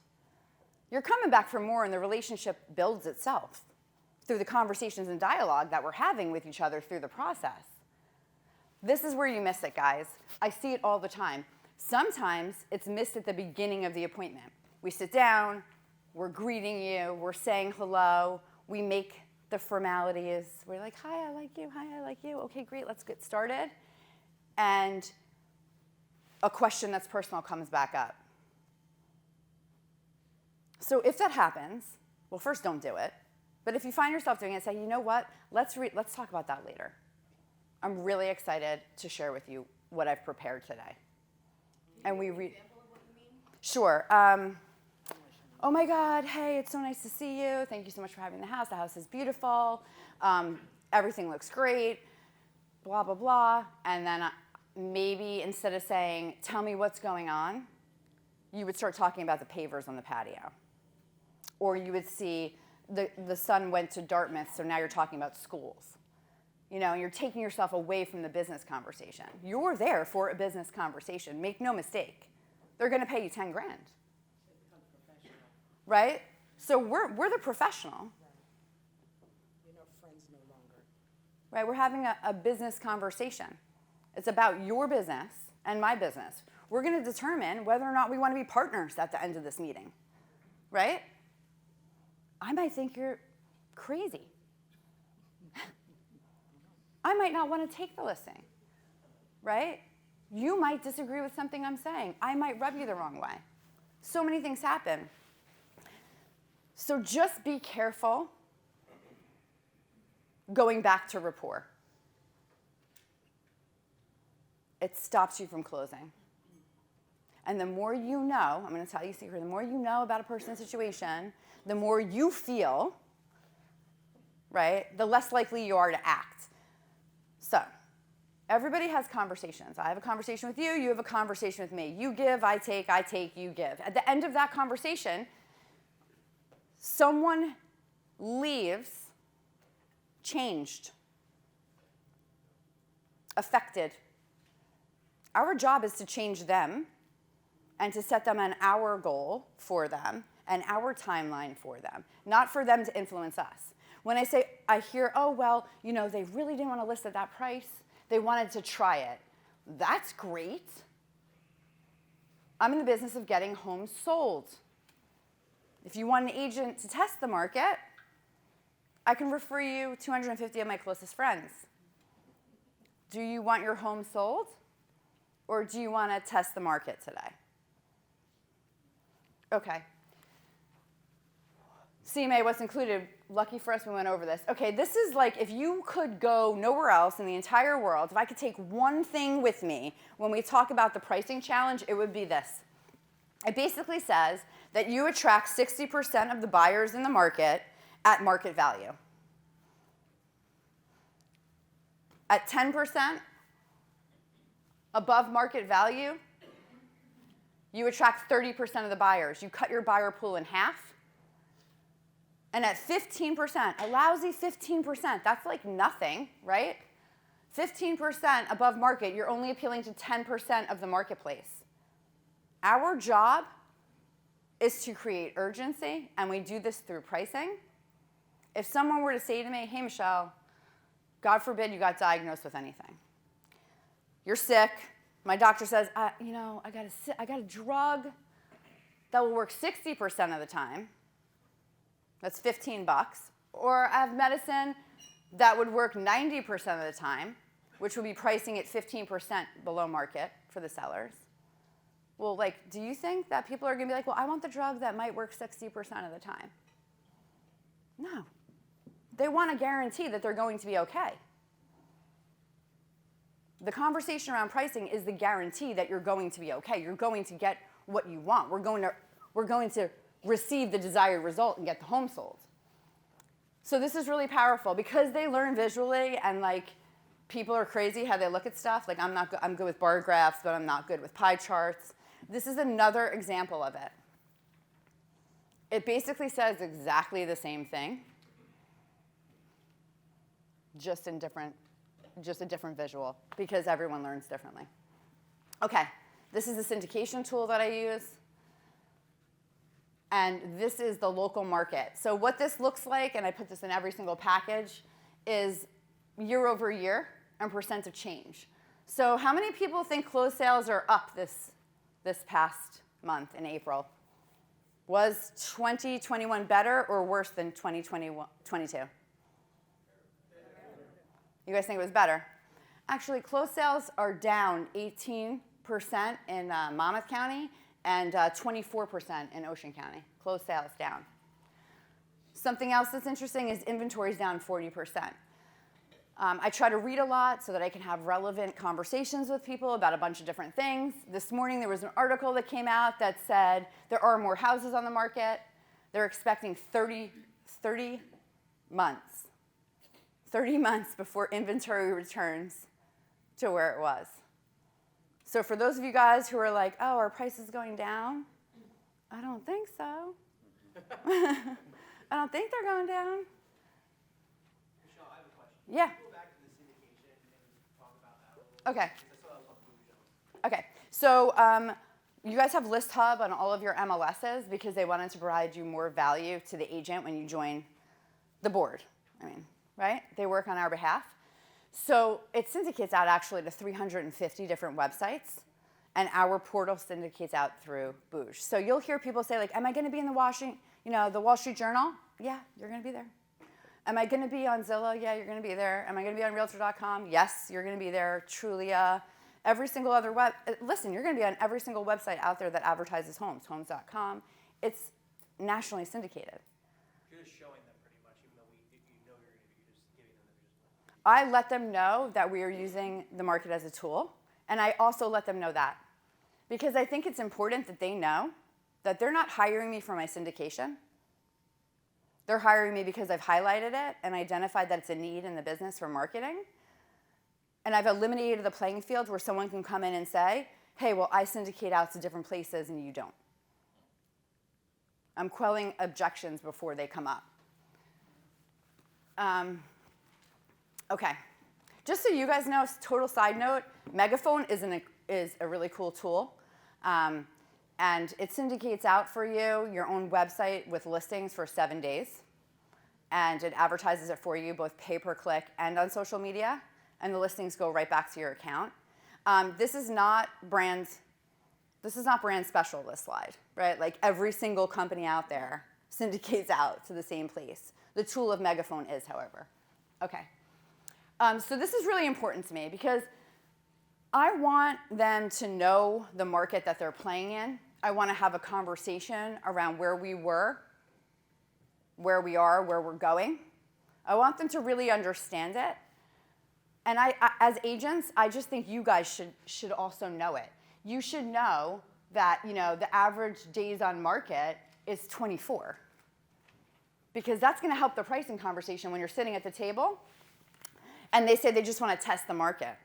you're coming back for more and the relationship builds itself through the conversations and dialogue that we're having with each other through the process. This is where you miss it, guys. I see it all the time. Sometimes it's missed at the beginning of the appointment. We sit down, we're greeting you, we're saying hello, we make the formalities, we're like, hi, I like you, hi, I like you, okay, great, let's get started. And a question that's personal comes back up. So if that happens, well, first, don't do it. But if you find yourself doing it, say, you know what, let's talk about that later. I'm really excited to share with you what I've prepared today. And we read. Sure. Oh my God, hey, it's so nice to see you. Thank you so much for having the house. The house is beautiful. Everything looks great. Blah, blah, blah. And then maybe instead of saying, tell me what's going on, you would start talking about the pavers on the patio. Or you would see the son went to Dartmouth, so now you're talking about schools. You know, you're taking yourself away from the business conversation. You're there for a business conversation. Make no mistake. They're going to pay you 10 grand. Right? So we're the professional. You're not friends no longer. Right? We're having a business conversation. It's about your business and my business. We're going to determine whether or not we want to be partners at the end of this meeting. Right? I might think you're crazy. I might not want to take the listing. Right? You might disagree with something I'm saying. I might rub you the wrong way. So many things happen. So just be careful going back to rapport. It stops you from closing. And the more you know, I'm going to tell you a secret, the more you know about a person's situation, the more you feel, right, the less likely you are to act. So everybody has conversations. I have a conversation with you, you have a conversation with me. You give, I take, you give. At the end of that conversation, someone leaves changed, affected. Our job is to change them and to set them on our goal for them and our timeline for them, not for them to influence us. When I hear, oh, well, they really didn't want to list at that price. They wanted to try it. That's great. I'm in the business of getting homes sold. If you want an agent to test the market, I can refer you 250 of my closest friends. Do you want your home sold, or do you want to test the market today? Okay. CMA, what's included? Lucky for us, we went over this. Okay, this is like if you could go nowhere else in the entire world, if I could take one thing with me when we talk about the pricing challenge, it would be this. It basically says that you attract 60% of the buyers in the market at market value. At 10% above market value, you attract 30% of the buyers. You cut your buyer pool in half. And at 15%, a lousy 15%, that's like nothing, right? 15% above market, you're only appealing to 10% of the marketplace. Our job is to create urgency, and we do this through pricing. If someone were to say to me, hey, Michelle, God forbid you got diagnosed with anything. You're sick. My doctor says, I got a drug that will work 60% of the time. That's $15. Or I have medicine that would work 90% of the time, which would be pricing at 15% below market for the sellers. Well, do you think that people are going to be like, well, I want the drug that might work 60% of the time? No. They want a guarantee that they're going to be okay. The conversation around pricing is the guarantee that you're going to be okay. You're going to get what you want. We're going to receive the desired result and get the home sold. So this is really powerful because they learn visually, and people are crazy how they look at stuff. I'm good with bar graphs, but I'm not good with pie charts. This is another example of it. It basically says exactly the same thing, just a different visual, because everyone learns differently. Okay, this is the syndication tool that I use. And this is the local market. So what this looks like, and I put this in every single package, is year over year and percent of change. So how many people think closed sales are up this past month in April? Was 2021 better or worse than 2022? You guys think it was better? Actually, closed sales are down 18% in Monmouth County and 24% in Ocean County. Closed sales down. Something else that's interesting is inventory's down 40%. I try to read a lot so that I can have relevant conversations with people about a bunch of different things. This morning there was an article that came out that said there are more houses on the market. They're expecting 30 months before inventory returns to where it was. So for those of you guys who are like, oh, our price is going down, I don't think so. I don't think they're going down. Michelle, I have a question. Yeah. Can you go back to the syndication and talk about that a little bit? Okay. Because I saw that was on Blue Jones. Okay. So you guys have ListHub on all of your MLSs because they wanted to provide you more value to the agent when you join the board. Right? They work on our behalf. So it syndicates out actually to 350 different websites, and our portal syndicates out through Booge. So you'll hear people say, am I going to be in the Wall Street Journal? Yeah, you're going to be there. Am I going to be on Zillow? Yeah, you're going to be there. Am I going to be on Realtor.com? Yes, you're going to be there. Trulia, every single other listen, you're going to be on every single website out there that advertises homes, homes.com. It's nationally syndicated. You're just showing them pretty much, even though you know you're just giving them the I let them know that we are using the market as a tool, and I also let them know that. Because I think it's important that they know that they're not hiring me for my syndication. They're hiring me because I've highlighted it and identified that it's a need in the business for marketing. And I've eliminated the playing field where someone can come in and say, hey, well, I syndicate out to different places and you don't. I'm quelling objections before they come up. Okay, just so you guys know, total side note, Megaphone is a really cool tool. And it syndicates out for you your own website with listings for 7 days. and it advertises it for you both pay-per-click and on social media, and the listings go right back to your account. This is not brand special, this slide, right? Like every single company out there syndicates out to the same place. The tool of Megaphone is, however. Okay. So this is really important to me because I want them to know the market that they're playing in. I want to have a conversation around where we were, where we are, where we're going. I want them to really understand it. And as agents, I just think you guys should also know it. You should know that, you know, the average days on market is 24. Because that's going to help the pricing conversation when you're sitting at the table and they say they just want to test the market.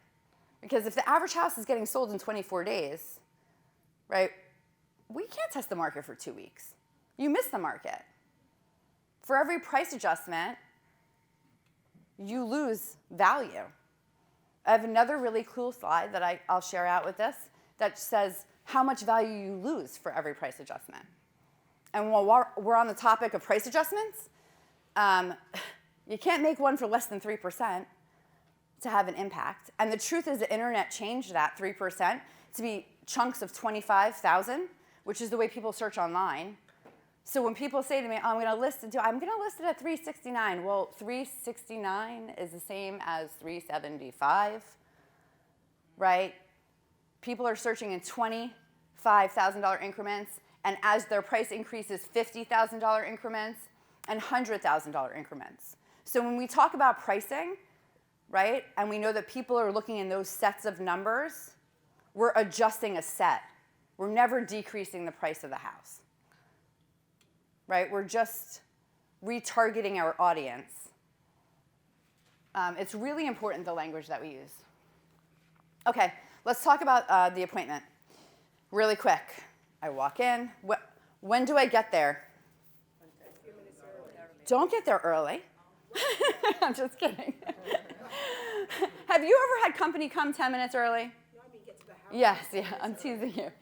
Because if the average house is getting sold in 24 days, right, we can't test the market for 2 weeks. You miss the market. For every price adjustment, you lose value. I have another really cool slide that I'll share out with this that says how much value you lose for every price adjustment. And while we're on the topic of price adjustments, you can't make one for less than 3% to have an impact. And the truth is the internet changed that 3% to be chunks of 25,000, which is the way people search online. So when people say to me, oh, I'm going to list it at 369. Well, 369 is the same as 375, right? People are searching in $25,000 increments, and as their price increases, $50,000 increments and $100,000 increments. So when we talk about pricing, right, and we know that people are looking in those sets of numbers, we're adjusting a set. We're never decreasing the price of the house. Right? We're just retargeting our audience. It's really important, the language that we use. Okay, let's talk about the appointment. Really quick. I walk in. When do I get there? Don't get there early. I'm just kidding. Have you ever had company come 10 minutes early? No, I mean, get to the house. Yes, yeah, I'm teasing you.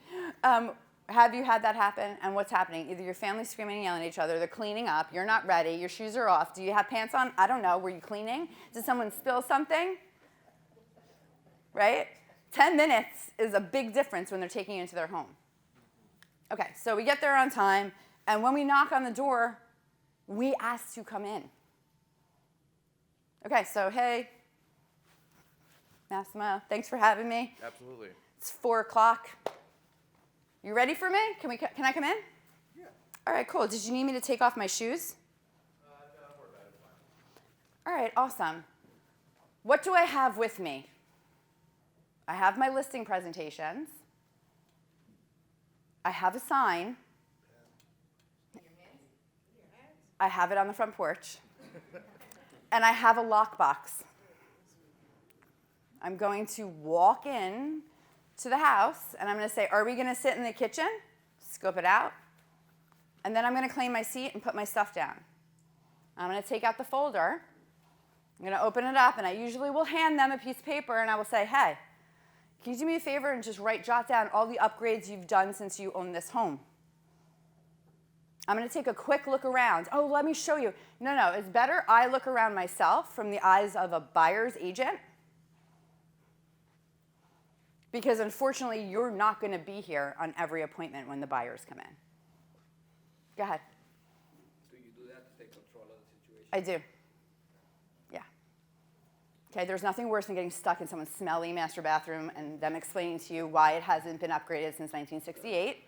Have you had that happen? And what's happening? Either your family's screaming and yelling at each other, they're cleaning up, you're not ready, your shoes are off. Do you have pants on? I don't know. Were you cleaning? Did someone spill something? Right? 10 minutes is a big difference when they're taking you into their home. Okay, so we get there on time, and when we knock on the door, we ask to come in. Okay, so hey, Massimo, thanks for having me. Absolutely. It's 4 o'clock. You ready for me? Can I come in? Yeah. All right, cool. Did you need me to take off my shoes? No, don't worry about it. It's fine. All right, awesome. What do I have with me? I have my listing presentations. I have a sign. I have it on the front porch. And I have a lockbox. I'm going to walk in to the house, and I'm going to say, are we going to sit in the kitchen? Scope it out. And then I'm going to claim my seat and put my stuff down. I'm going to take out the folder. I'm going to open it up, and I usually will hand them a piece of paper, and I will say, hey, can you do me a favor and just jot down all the upgrades you've done since you own this home? I'm going to take a quick look around. Oh, let me show you. No, it's better I look around myself from the eyes of a buyer's agent, because unfortunately, you're not going to be here on every appointment when the buyers come in. Go ahead. Do you do that to take control of the situation? I do. Yeah. Okay, there's nothing worse than getting stuck in someone's smelly master bathroom and them explaining to you why it hasn't been upgraded since 1968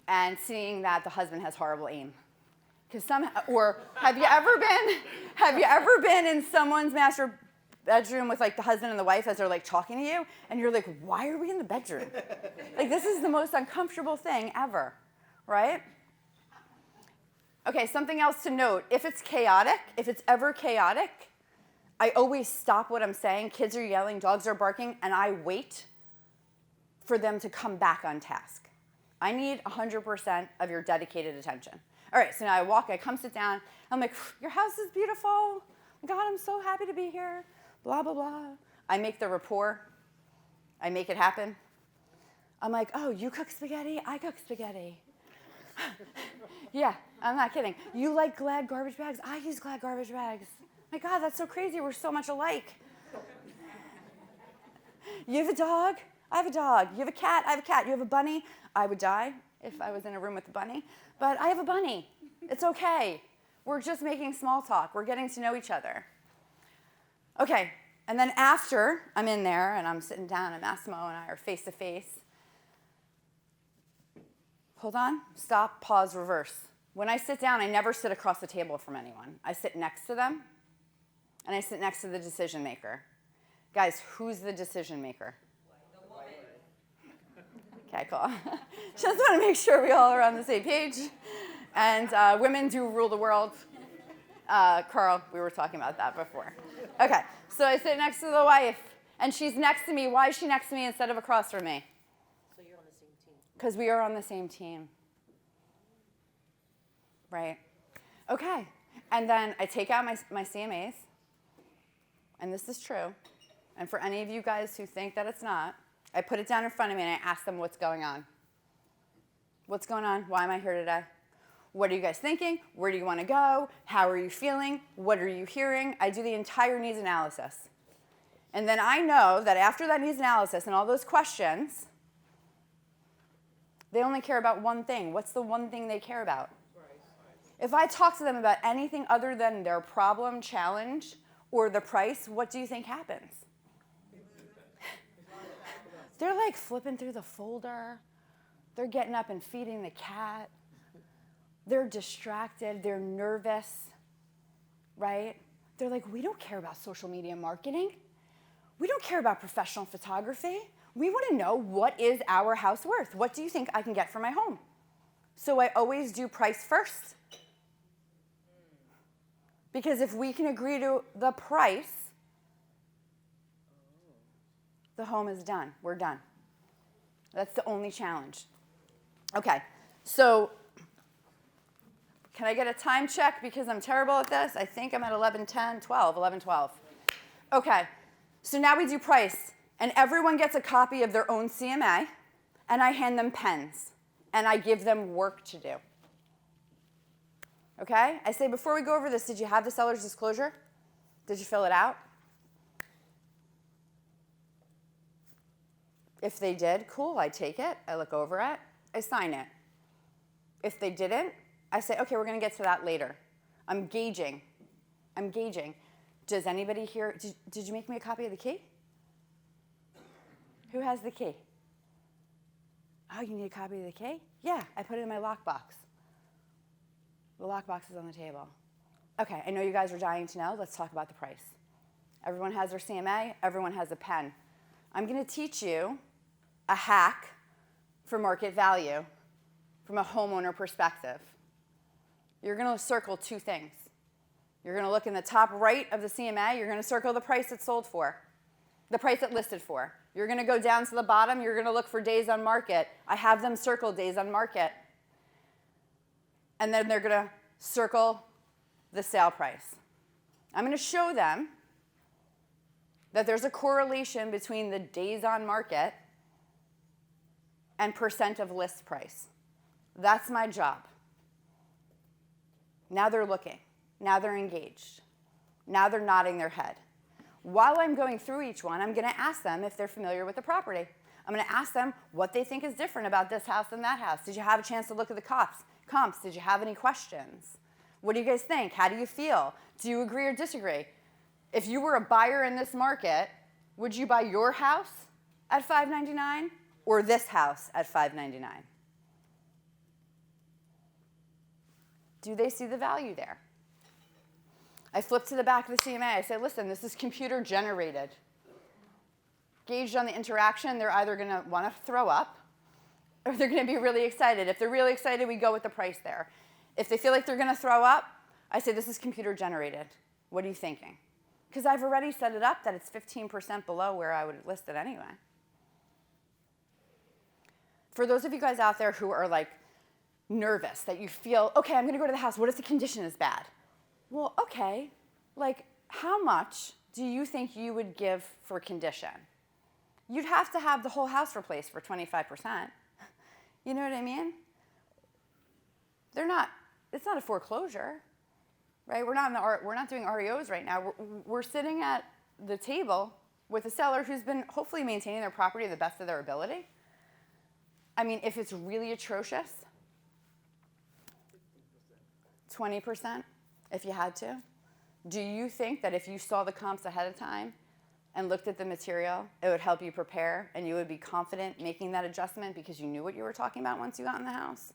and seeing that the husband has horrible aim. Or have you ever been in someone's master bedroom with like the husband and the wife as they're like talking to you, and you're like, why are we in the bedroom? Like, this is the most uncomfortable thing ever, right? Okay, something else to note. If it's ever chaotic, I always stop what I'm saying. Kids are yelling, dogs are barking, and I wait for them to come back on task. I need 100% of your dedicated attention. All right, so now I come sit down. I'm like, your house is beautiful. God, I'm so happy to be here. Blah, blah, blah. I make the rapport. I make it happen. I'm like, oh, you cook spaghetti? I cook spaghetti. Yeah, I'm not kidding. You like Glad garbage bags? I use Glad garbage bags. My God, that's so crazy. We're so much alike. You have a dog? I have a dog. You have a cat? I have a cat. You have a bunny? I would die if I was in a room with a bunny. But I have a bunny. It's okay. We're just making small talk. We're getting to know each other. Okay, and then after I'm in there and I'm sitting down and Massimo and I are face to face, hold on, stop, pause, reverse. When I sit down, I never sit across the table from anyone. I sit next to them, and I sit next to the decision maker. Guys, who's the decision maker? The woman. Okay, cool. Just want to make sure we all are on the same page. And women do rule the world. Carl, we were talking about that before. Okay, so I sit next to the wife, and she's next to me. Why is she next to me instead of across from me? So you're on the same team. Because we are on the same team. Right. Okay. And then I take out my CMAs, and this is true. And for any of you guys who think that it's not, I put it down in front of me and I ask them what's going on. What's going on? Why am I here today? What are you guys thinking? Where do you want to go? How are you feeling? What are you hearing? I do the entire needs analysis. And then I know that after that needs analysis and all those questions, they only care about one thing. What's the one thing they care about? If I talk to them about anything other than their problem, challenge, or the price, what do you think happens? They're like flipping through the folder. They're getting up and feeding the cat. They're distracted. They're nervous, right? They're like, we don't care about social media marketing. We don't care about professional photography. We want to know, what is our house worth? What do you think I can get for my home? So I always do price first. Because if we can agree to the price, the home is done. We're done. That's the only challenge. Okay, so can I get a time check because I'm terrible at this? I think I'm at 11:10, 12, 11:12. Okay, so now we do price, and everyone gets a copy of their own CMA, and I hand them pens, and I give them work to do. Okay? I say, before we go over this, did you have the seller's disclosure? Did you fill it out? If they did, cool, I take it, I look over it, I sign it. If they didn't, I say, okay, we're going to get to that later. I'm gauging. Does anybody here, did you make me a copy of the key? Who has the key? Oh, you need a copy of the key? Yeah, I put it in my lockbox. The lockbox is on the table. Okay, I know you guys are dying to know. Let's talk about the price. Everyone has their CMA. Everyone has a pen. I'm going to teach you a hack for market value from a homeowner perspective. You're going to circle two things. You're going to look in the top right of the CMA. You're going to circle the price it sold for, the price it listed for. You're going to go down to the bottom. You're going to look for days on market. I have them circle days on market. And then they're going to circle the sale price. I'm going to show them that there's a correlation between the days on market and percent of list price. That's my job. Now they're looking. Now they're engaged. Now they're nodding their head. While I'm going through each one, I'm going to ask them if they're familiar with the property. I'm going to ask them what they think is different about this house than that house. Did you have a chance to look at the comps? Did you have any questions? What do you guys think? How do you feel? Do you agree or disagree? If you were a buyer in this market, would you buy your house at $599 or this house at $599? Do they see the value there? I flip to the back of the CMA. I say, listen, this is computer generated. Gauged on the interaction, they're either going to want to throw up or they're going to be really excited. If they're really excited, we go with the price there. If they feel like they're going to throw up, I say, this is computer generated. What are you thinking? Because I've already set it up that it's 15% below where I would list it anyway. For those of you guys out there who are like nervous, that you feel, okay, I'm going to go to the house. What if the condition is bad? Well, okay, like how much do you think you would give for condition? You'd have to have the whole house replaced for 25%. You know what I mean? it's not a foreclosure, right? We're not doing REOs right now. We're sitting at the table with a seller who's been hopefully maintaining their property to the best of their ability. I mean, if it's really atrocious, 20% if you had to. Do you think that if you saw the comps ahead of time and looked at the material, it would help you prepare and you would be confident making that adjustment because you knew what you were talking about once you got in the house?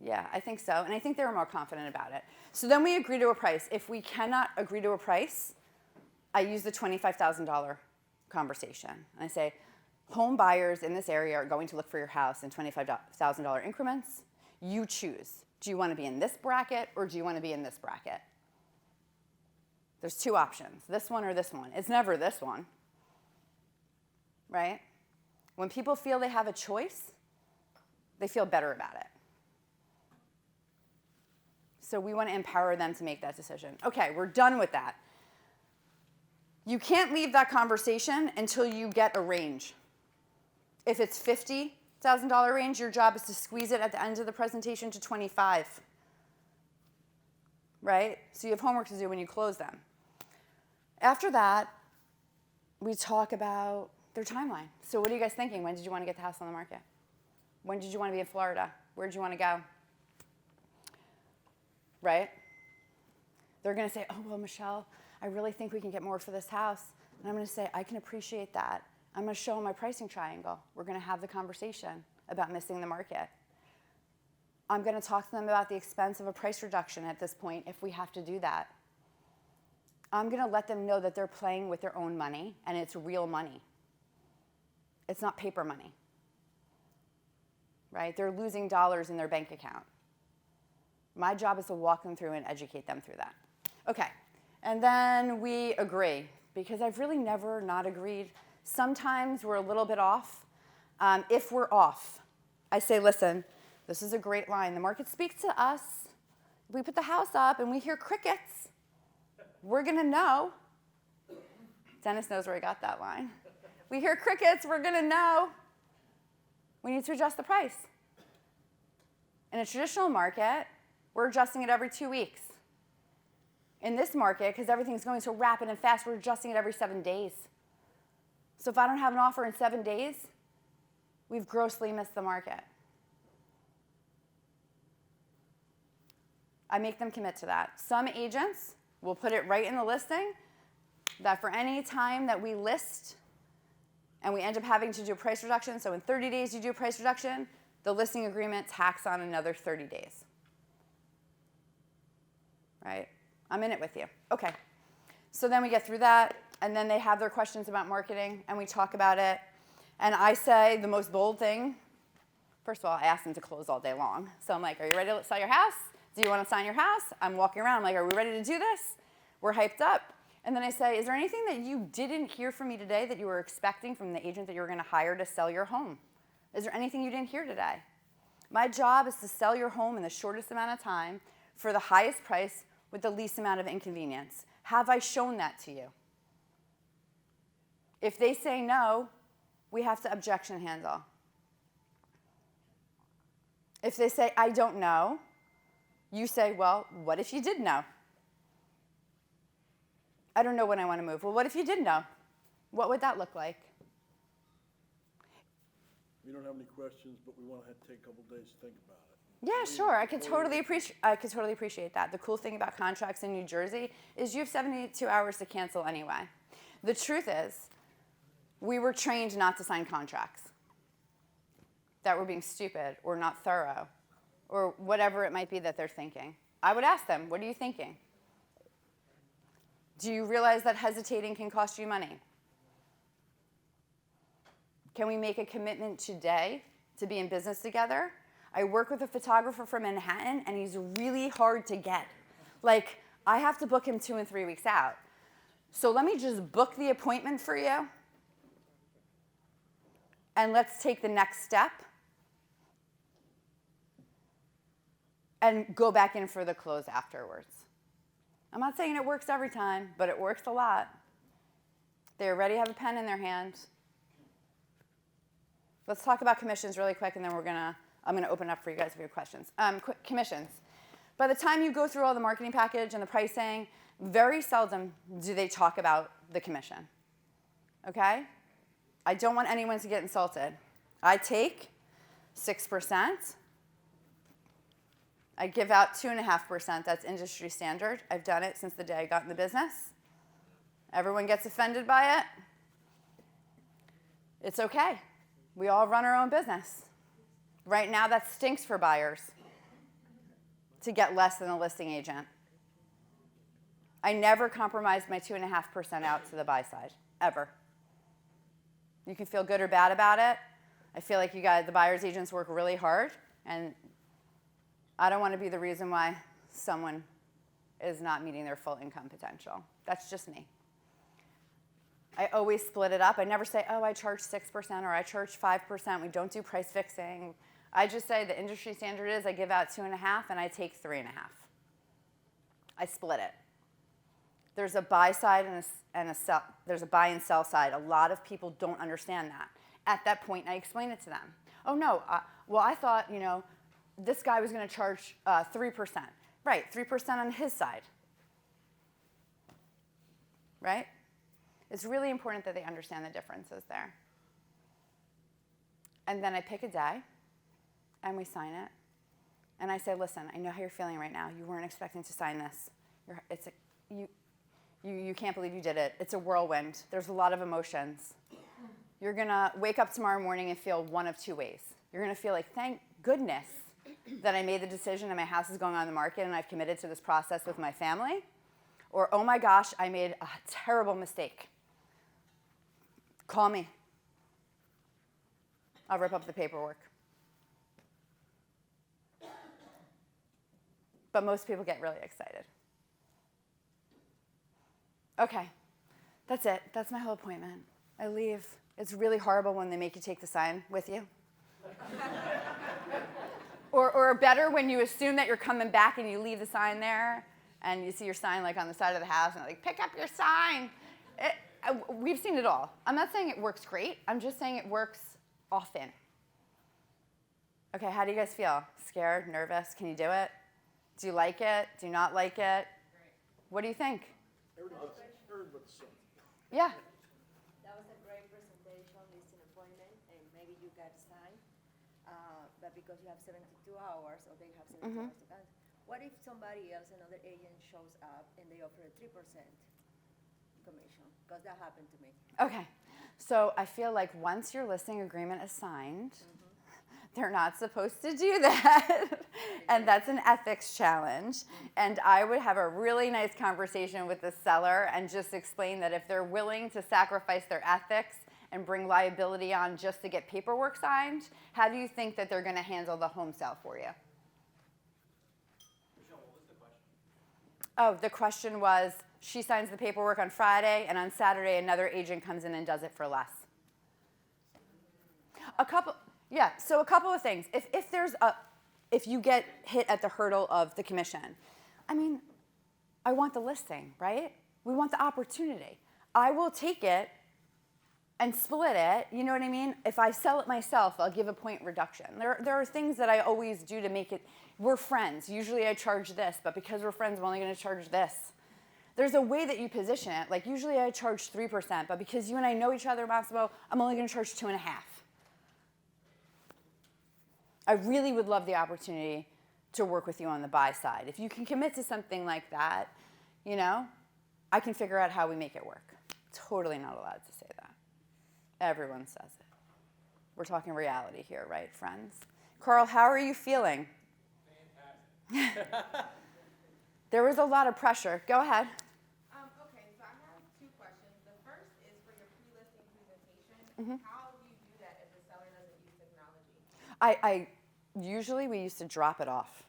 Yeah, I think so. And I think they were more confident about it. So then we agree to a price. If we cannot agree to a price, I use the $25,000 conversation. And I say, home buyers in this area are going to look for your house in $25,000 increments. You choose. Do you want to be in this bracket or do you want to be in this bracket? There's two options, this one or this one. It's never this one, right? When people feel they have a choice, they feel better about it. So we want to empower them to make that decision. Okay, we're done with that. You can't leave that conversation until you get a range. If it's $50,000 range, your job is to squeeze it at the end of the presentation to 25, right? So you have homework to do when you close them. After that, we talk about their timeline. So what are you guys thinking? When did you want to get the house on the market? When did you want to be in Florida? Where did you want to go? Right? They're going to say, oh, well, Michelle, I really think we can get more for this house. And I'm going to say, I can appreciate that. I'm going to show them my pricing triangle. We're going to have the conversation about missing the market. I'm going to talk to them about the expense of a price reduction at this point if we have to do that. I'm going to let them know that they're playing with their own money and it's real money. It's not paper money, right? They're losing dollars in their bank account. My job is to walk them through and educate them through that. Okay, and then we agree, because I've really never not agreed. Sometimes we're a little bit off. If we're off, I say, listen, this is a great line. The market speaks to us. We put the house up and we hear crickets. We're going to know. Dennis knows where I got that line. We hear crickets, we're going to know. We need to adjust the price. In a traditional market, we're adjusting it every 2 weeks. In this market, because everything's going so rapid and fast, we're adjusting it every 7 days. So if I don't have an offer in 7 days, we've grossly missed the market. I make them commit to that. Some agents will put it right in the listing that for any time that we list and we end up having to do a price reduction, so in 30 days you do a price reduction, the listing agreement tacks on another 30 days. Right? I'm in it with you. Okay. So then we get through that, and then they have their questions about marketing, and we talk about it. And I say the most bold thing. First of all, I ask them to close all day long. So I'm like, are you ready to sell your house? Do you want to sign your house? I'm walking around. I'm like, are we ready to do this? We're hyped up. And then I say, is there anything that you didn't hear from me today that you were expecting from the agent that you were going to hire to sell your home? Is there anything you didn't hear today? My job is to sell your home in the shortest amount of time for the highest price with the least amount of inconvenience. Have I shown that to you? If they say no, we have to objection handle. If they say, I don't know, you say, well, what if you did know? I don't know when I want to move. Well, what if you did know? What would that look like? We don't have any questions, but we want to take a couple days to think about it. Yeah, sure. I could totally appreciate that. The cool thing about contracts in New Jersey is you have 72 hours to cancel anyway. The truth is, we were trained not to sign contracts that were being stupid or not thorough or whatever it might be that they're thinking. I would ask them, what are you thinking? Do you realize that hesitating can cost you money? Can we make a commitment today to be in business together? I work with a photographer from Manhattan, and he's really hard to get. Like, I have to book him 2 and 3 weeks out. So let me just book the appointment for you, and let's take the next step and go back in for the close afterwards. I'm not saying it works every time, but it works a lot. They already have a pen in their hand. Let's talk about commissions really quick, and then we're going to I'm going to open up for you guys if you have questions. Commissions. By the time you go through all the marketing package and the pricing, very seldom do they talk about the commission. Okay? I don't want anyone to get insulted. I take 6%. I give out 2.5%. That's industry standard. I've done it since the day I got in the business. Everyone gets offended by it. It's okay. We all run our own business. Right now, that stinks for buyers to get less than a listing agent. I never compromised my 2.5% out to the buy side, ever. You can feel good or bad about it. I feel like you guys, the buyer's agents, work really hard, and I don't want to be the reason why someone is not meeting their full income potential. That's just me. I always split it up. I never say, oh, I charge 6% or I charge 5%. We don't do price fixing. I just say the industry standard is I give out 2.5 and I take 3.5. I split it. There's a buy side and a sell. There's a buy and sell side. A lot of people don't understand that. At that point, I explain it to them. Oh no, well I thought this guy was going to charge 3%. Right, 3% on his side. Right? It's really important that they understand the differences there. And then I pick a day, and we sign it. And I say, listen, I know how you're feeling right now. You weren't expecting to sign this. You can't believe you did it. It's a whirlwind. There's a lot of emotions. You're going to wake up tomorrow morning and feel one of two ways. You're going to feel like, thank goodness that I made the decision and my house is going on the market and I've committed to this process with my family. Or, oh my gosh, I made a terrible mistake. Call me. I'll rip up the paperwork. But most people get really excited. Okay, that's it. That's my whole appointment. I leave. It's really horrible when they make you take the sign with you. Or better, when you assume that you're coming back and you leave the sign there and you see your sign like on the side of the house and they're like, pick up your sign. We've seen it all. I'm not saying it works great. I'm just saying it works often. Okay, how do you guys feel? Scared? Nervous? Can you do it? Do you like it? Do you not like it? What do you think? Yeah. That was a great presentation, listing appointment, and maybe you got signed, but because you have 72 hours, or they have 72 hours to cancel. What if somebody else, another agent, shows up and they offer a 3% commission? Because that happened to me. Okay, so I feel like once your listing agreement is signed, they're not supposed to do that. And that's an ethics challenge. And I would have a really nice conversation with the seller and just explain that if they're willing to sacrifice their ethics and bring liability on just to get paperwork signed, how do you think that they're going to handle the home sale for you? Michelle, what was the question? Oh, the question was, she signs the paperwork on Friday, and on Saturday another agent comes in and does it for less. So a couple of things. If you get hit at the hurdle of the commission, I mean, I want the listing, right? We want the opportunity. I will take it and split it, you know what I mean? If I sell it myself, I'll give a point reduction. There are things that I always do to make it, we're friends. Usually I charge this, but because we're friends, I'm only going to charge this. There's a way that you position it. Like usually I charge 3%, but because you and I know each other, Massimo, I'm only going to charge 2.5. I really would love the opportunity to work with you on the buy side. If you can commit to something like that, I can figure out how we make it work. Totally not allowed to say that. Everyone says it. We're talking reality here, right, friends? Carl, how are you feeling? Fantastic. There was a lot of pressure. Go ahead. Okay, so I have two questions. The first is for your pre-listing presentation. How do you do that if the seller doesn't use technology? Usually we used to drop it off,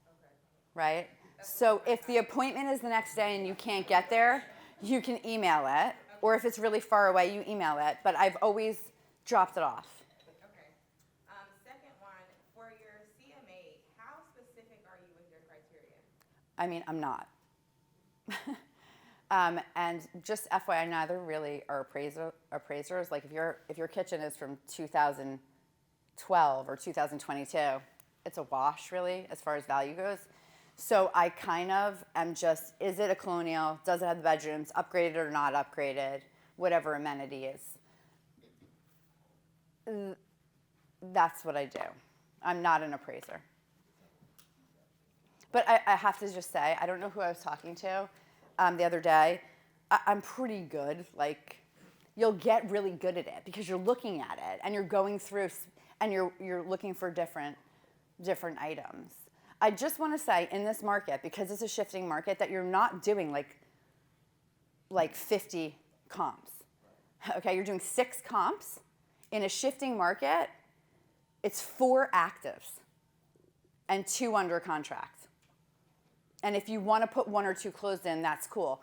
Okay. right? So if the appointment is the next day and you can't get there, you can email it. Or if it's really far away, you email it. But I've always dropped it off. Okay. Second one, for your CMA, how specific are you with your criteria? I mean, I'm not. And just FYI, neither really are appraisers. Like if your kitchen is from 2012, 2012 or 2022. It's a wash, really, as far as value goes. So I kind of am just, is it a colonial? Does it have the bedrooms? Upgraded or not upgraded? Whatever amenity is. That's what I do. I'm not an appraiser. But I have to just say, I don't know who I was talking to the other day. I'm pretty good. Like, you'll get really good at it because you're looking at it and you're going through and you're looking for different items. I just want to say in this market, because it's a shifting market, that you're not doing like 50 comps. Okay, you're doing 6 comps. In a shifting market, it's 4 actives and 2 under contract. And if you want to put 1 or 2 closed in, that's cool.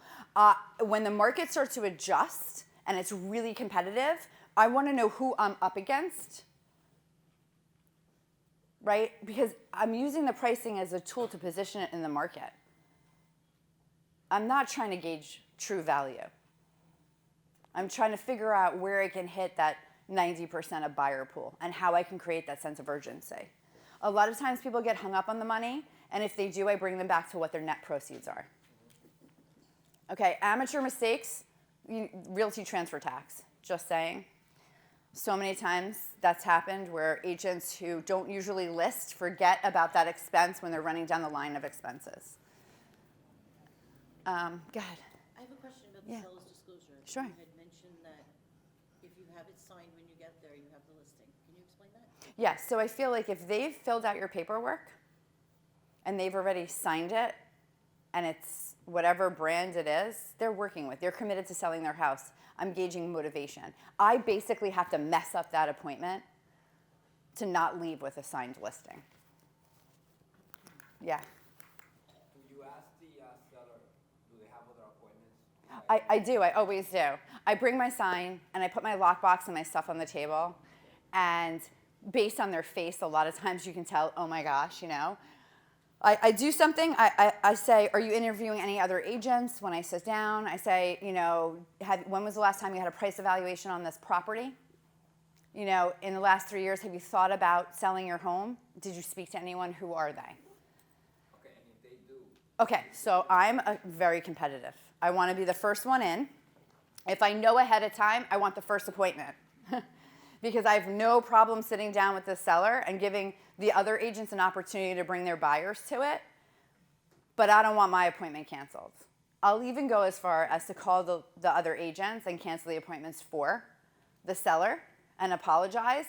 When the market starts to adjust and it's really competitive, I want to know who I'm up against, right? Because I'm using the pricing as a tool to position it in the market. I'm not trying to gauge true value. I'm trying to figure out where I can hit that 90% of buyer pool and how I can create that sense of urgency. A lot of times people get hung up on the money, and if they do, I bring them back to what their net proceeds are. Okay, amateur mistakes, realty transfer tax, just saying. So many times that's happened where agents who don't usually list forget about that expense when they're running down the line of expenses. Go ahead. I have a question about the Yeah. seller's disclosure. Sure. You had mentioned that if you have it signed when you get there, you have the listing. Can you explain that? Yes, so I feel like if they've filled out your paperwork and they've already signed it and it's whatever brand it is they're working with, they're committed to selling their house, I'm gauging motivation. I basically have to mess up that appointment to not leave with a signed listing. Yeah. Do you ask the seller, do they have other appointments? I do, I always do. I bring my sign and I put my lockbox and my stuff on the table, and based on their face, a lot of times you can tell, oh my gosh, you know. I do something, I say, are you interviewing any other agents? When I sit down, I say, you know, when was the last time you had a price evaluation on this property? You know, in the last 3 years, have you thought about selling your home? Did you speak to anyone? Who are they? Okay, and if they do, Okay, so I'm very competitive. I want to be the first one in. If I know ahead of time, I want the first appointment. Because I have no problem sitting down with the seller and giving the other agents an opportunity to bring their buyers to it. But I don't want my appointment canceled. I'll even go as far as to call the other agents and cancel the appointments for the seller and apologize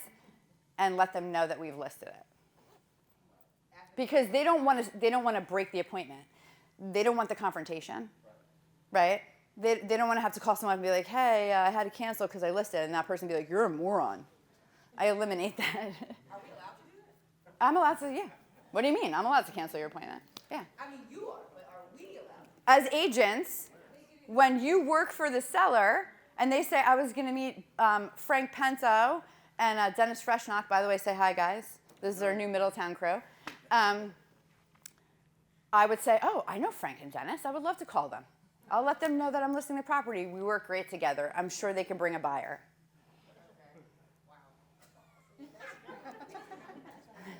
and let them know that we've listed it. Because they don't want to break the appointment. They don't want the confrontation, right? They don't want to have to call someone and be like, hey, I had to cancel because I listed, and that person be like, you're a moron. I eliminate that. Are we allowed to do that? I'm allowed to, yeah. What do you mean? I'm allowed to cancel your appointment. Yeah. I mean, you are, but are we allowed? As agents, when you work for the seller and they say, I was going to meet Frank Pento and Dennis Freshnock, by the way, say hi, guys. This is our new Middletown crew. I would say, oh, I know Frank and Dennis. I would love to call them. I'll let them know that I'm listing the property. We work great together. I'm sure they can bring a buyer.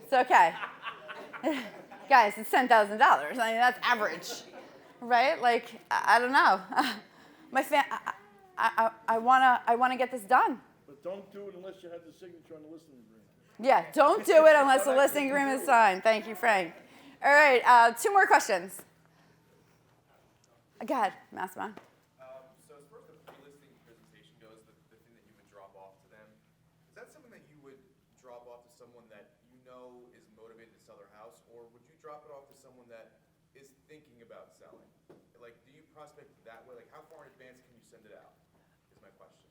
It's okay. Guys, it's $10,000. I mean, that's average, right? Like, I don't know. I wanna get this done. But don't do it unless you have the signature on the listing agreement. Yeah, don't do it unless the listing agreement is signed. Thank you, Frank. All right, 2 more questions. Go ahead, Massimo. So as far as the pre-listing presentation goes, the thing that you would drop off to them, is that something that you would drop off to someone that you know is motivated to sell their house, or would you drop it off to someone that is thinking about selling? Like, do you prospect that way? Like, how far in advance can you send it out, is my question.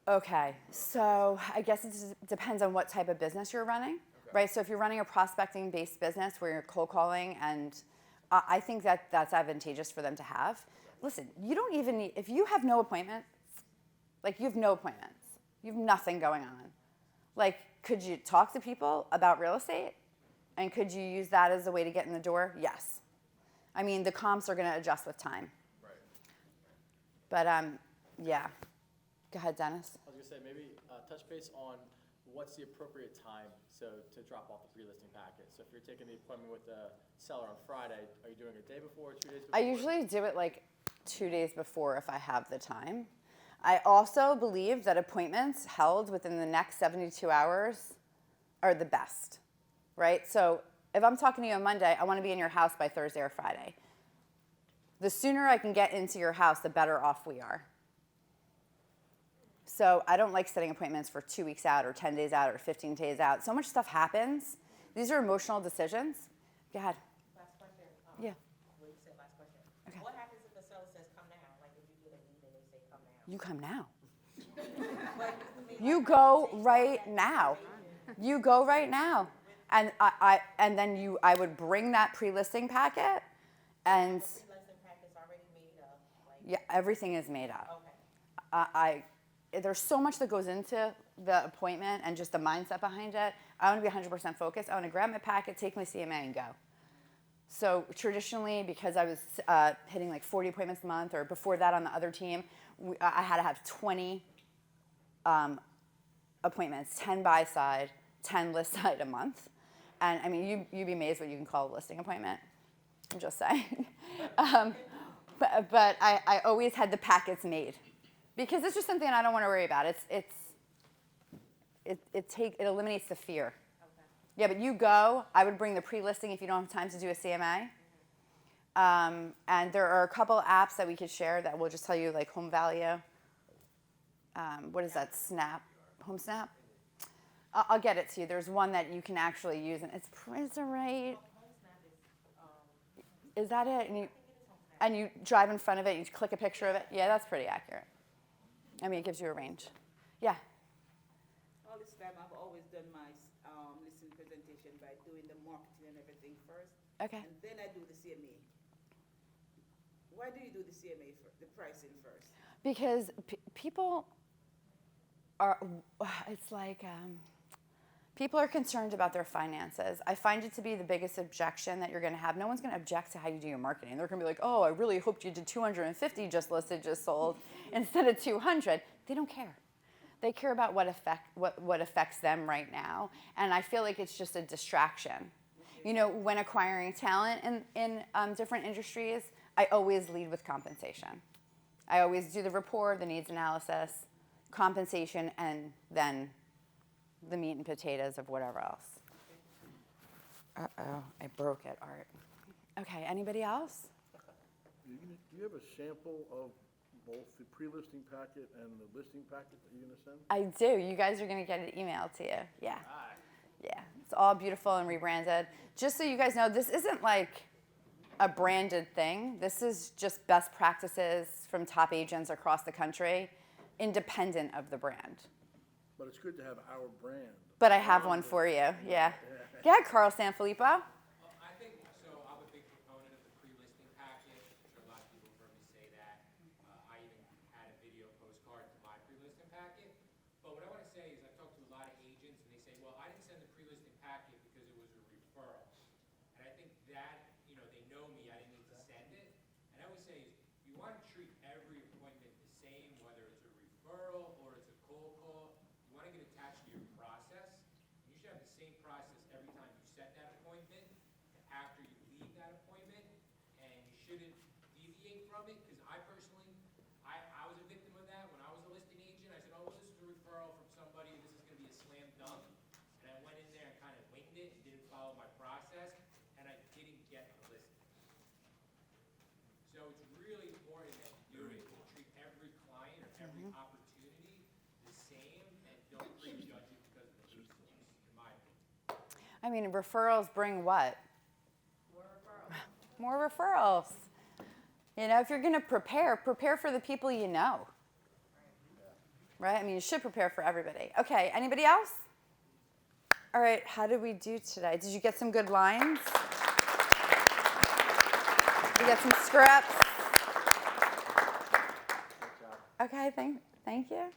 Okay, so I guess it depends on what type of business you're running, right? So if you're running a prospecting-based business where you're cold calling, and I think that's advantageous for them to have. Listen, you don't even need, if you have no appointments, like you have no appointments, you have nothing going on. Like, could you talk to people about real estate? And could you use that as a way to get in the door? Yes. I mean, the comps are going to adjust with time. Right. But yeah. Go ahead, Dennis. I was gonna say maybe touch base on what's the appropriate time to drop off the pre-listing packet? So if you're taking the appointment with the seller on Friday, are you doing it a day before, 2 days before? I usually do it like 2 days before if I have the time. I also believe that appointments held within the next 72 hours are the best, right? So if I'm talking to you on Monday, I want to be in your house by Thursday or Friday. The sooner I can get into your house, the better off we are. So I don't like setting appointments for 2 weeks out or 10 days out or 15 days out. So much stuff happens. These are emotional decisions. Go ahead. Last question. Yeah. Well, you said last question. Okay. What happens if the seller says come now? Like if you get a lead and they say come now? You come now. But, I mean, You like, go change right that now. information. You go right now. And I would bring that pre-listing packet and The pre-listing packet's already made up. Like, yeah, everything is made up. okay. There's so much that goes into the appointment and just the mindset behind it. I want to be 100% focused. I want to grab my packet, take my CMA, and go. So traditionally, because I was hitting like 40 appointments a month, or before that on the other team, I had to have 20 appointments, 10 buy side, 10 list side a month. And I mean, you'd be amazed what you can call a listing appointment. I'm just saying. But I always had the packets made. Because it's just something I don't want to worry about. It eliminates the fear. Okay. Yeah, but you go. I would bring the pre-listing if you don't have time to do a CMA. And there are a couple apps that we could share that will just tell you like home value. What is that? Snap, Home Snap. I'll get it to you. There's one that you can actually use, and it's all right. Is that it? And you drive in front of it. You click a picture of it. Yeah, that's pretty accurate. I mean, it gives you a range. Yeah. All this time, I've always done my listing presentation by doing the marketing and everything first. Okay. And then I do the CMA. Why do you do the CMA first, the pricing first? Because people are, it's like, people are concerned about their finances. I find it to be the biggest objection that you're going to have. No one's going to object to how you do your marketing. They're going to be like, oh, I really hoped you did 250 just listed, just sold, instead of 200. They don't care. They care about what affects them right now. And I feel like it's just a distraction. You know, when acquiring talent in different industries, I always lead with compensation. I always do the rapport, the needs analysis, compensation, and then the meat and potatoes of whatever else. Uh-oh, I broke it, Art. Okay, anybody else? Do you have a sample of both the pre-listing packet and the listing packet that you're gonna send? I do. You guys are gonna get it emailed to you. Yeah. Yeah, it's all beautiful and rebranded. Just so you guys know, this isn't like a branded thing. This is just best practices from top agents across the country, independent of the brand. But it's good to have our brand. But I have one for you, yeah. Go ahead, Carl Sanfilippo. I think, so I'm a big proponent of the pre-listing packet. I'm sure a lot of people have heard me say that. I even had a video postcard to my pre-listing packet. But what I want to say is I've talked to a lot of agents and they say, well, I didn't send the pre-listing packet because it was a referral. And I think that, you know, they know me, I didn't need to send it. And I always say is you want to treat every appointment the same, whether it's a referral or it's a cold call. You want to get attached to your process. You should have the same process every time you set that appointment and after you leave that appointment, and you shouldn't deviate from it, because I personally, I was a victim of that when I was a listing agent. I said, oh, well, this is a referral from somebody, this is going to be a slam dunk, and I went in there and kind of winged it and didn't follow my process, and I didn't get the listing. So it's really important that you do it and treat every client or every opportunity the same, and don't prejudge it because of the listings, in my opinion. I mean, referrals bring what? More referrals. You know, if you're going to prepare for the people you know. Right? I mean, you should prepare for everybody. Okay, anybody else? All right, how did we do today? Did you get some good lines? Did you get some scripts? Okay, thank you.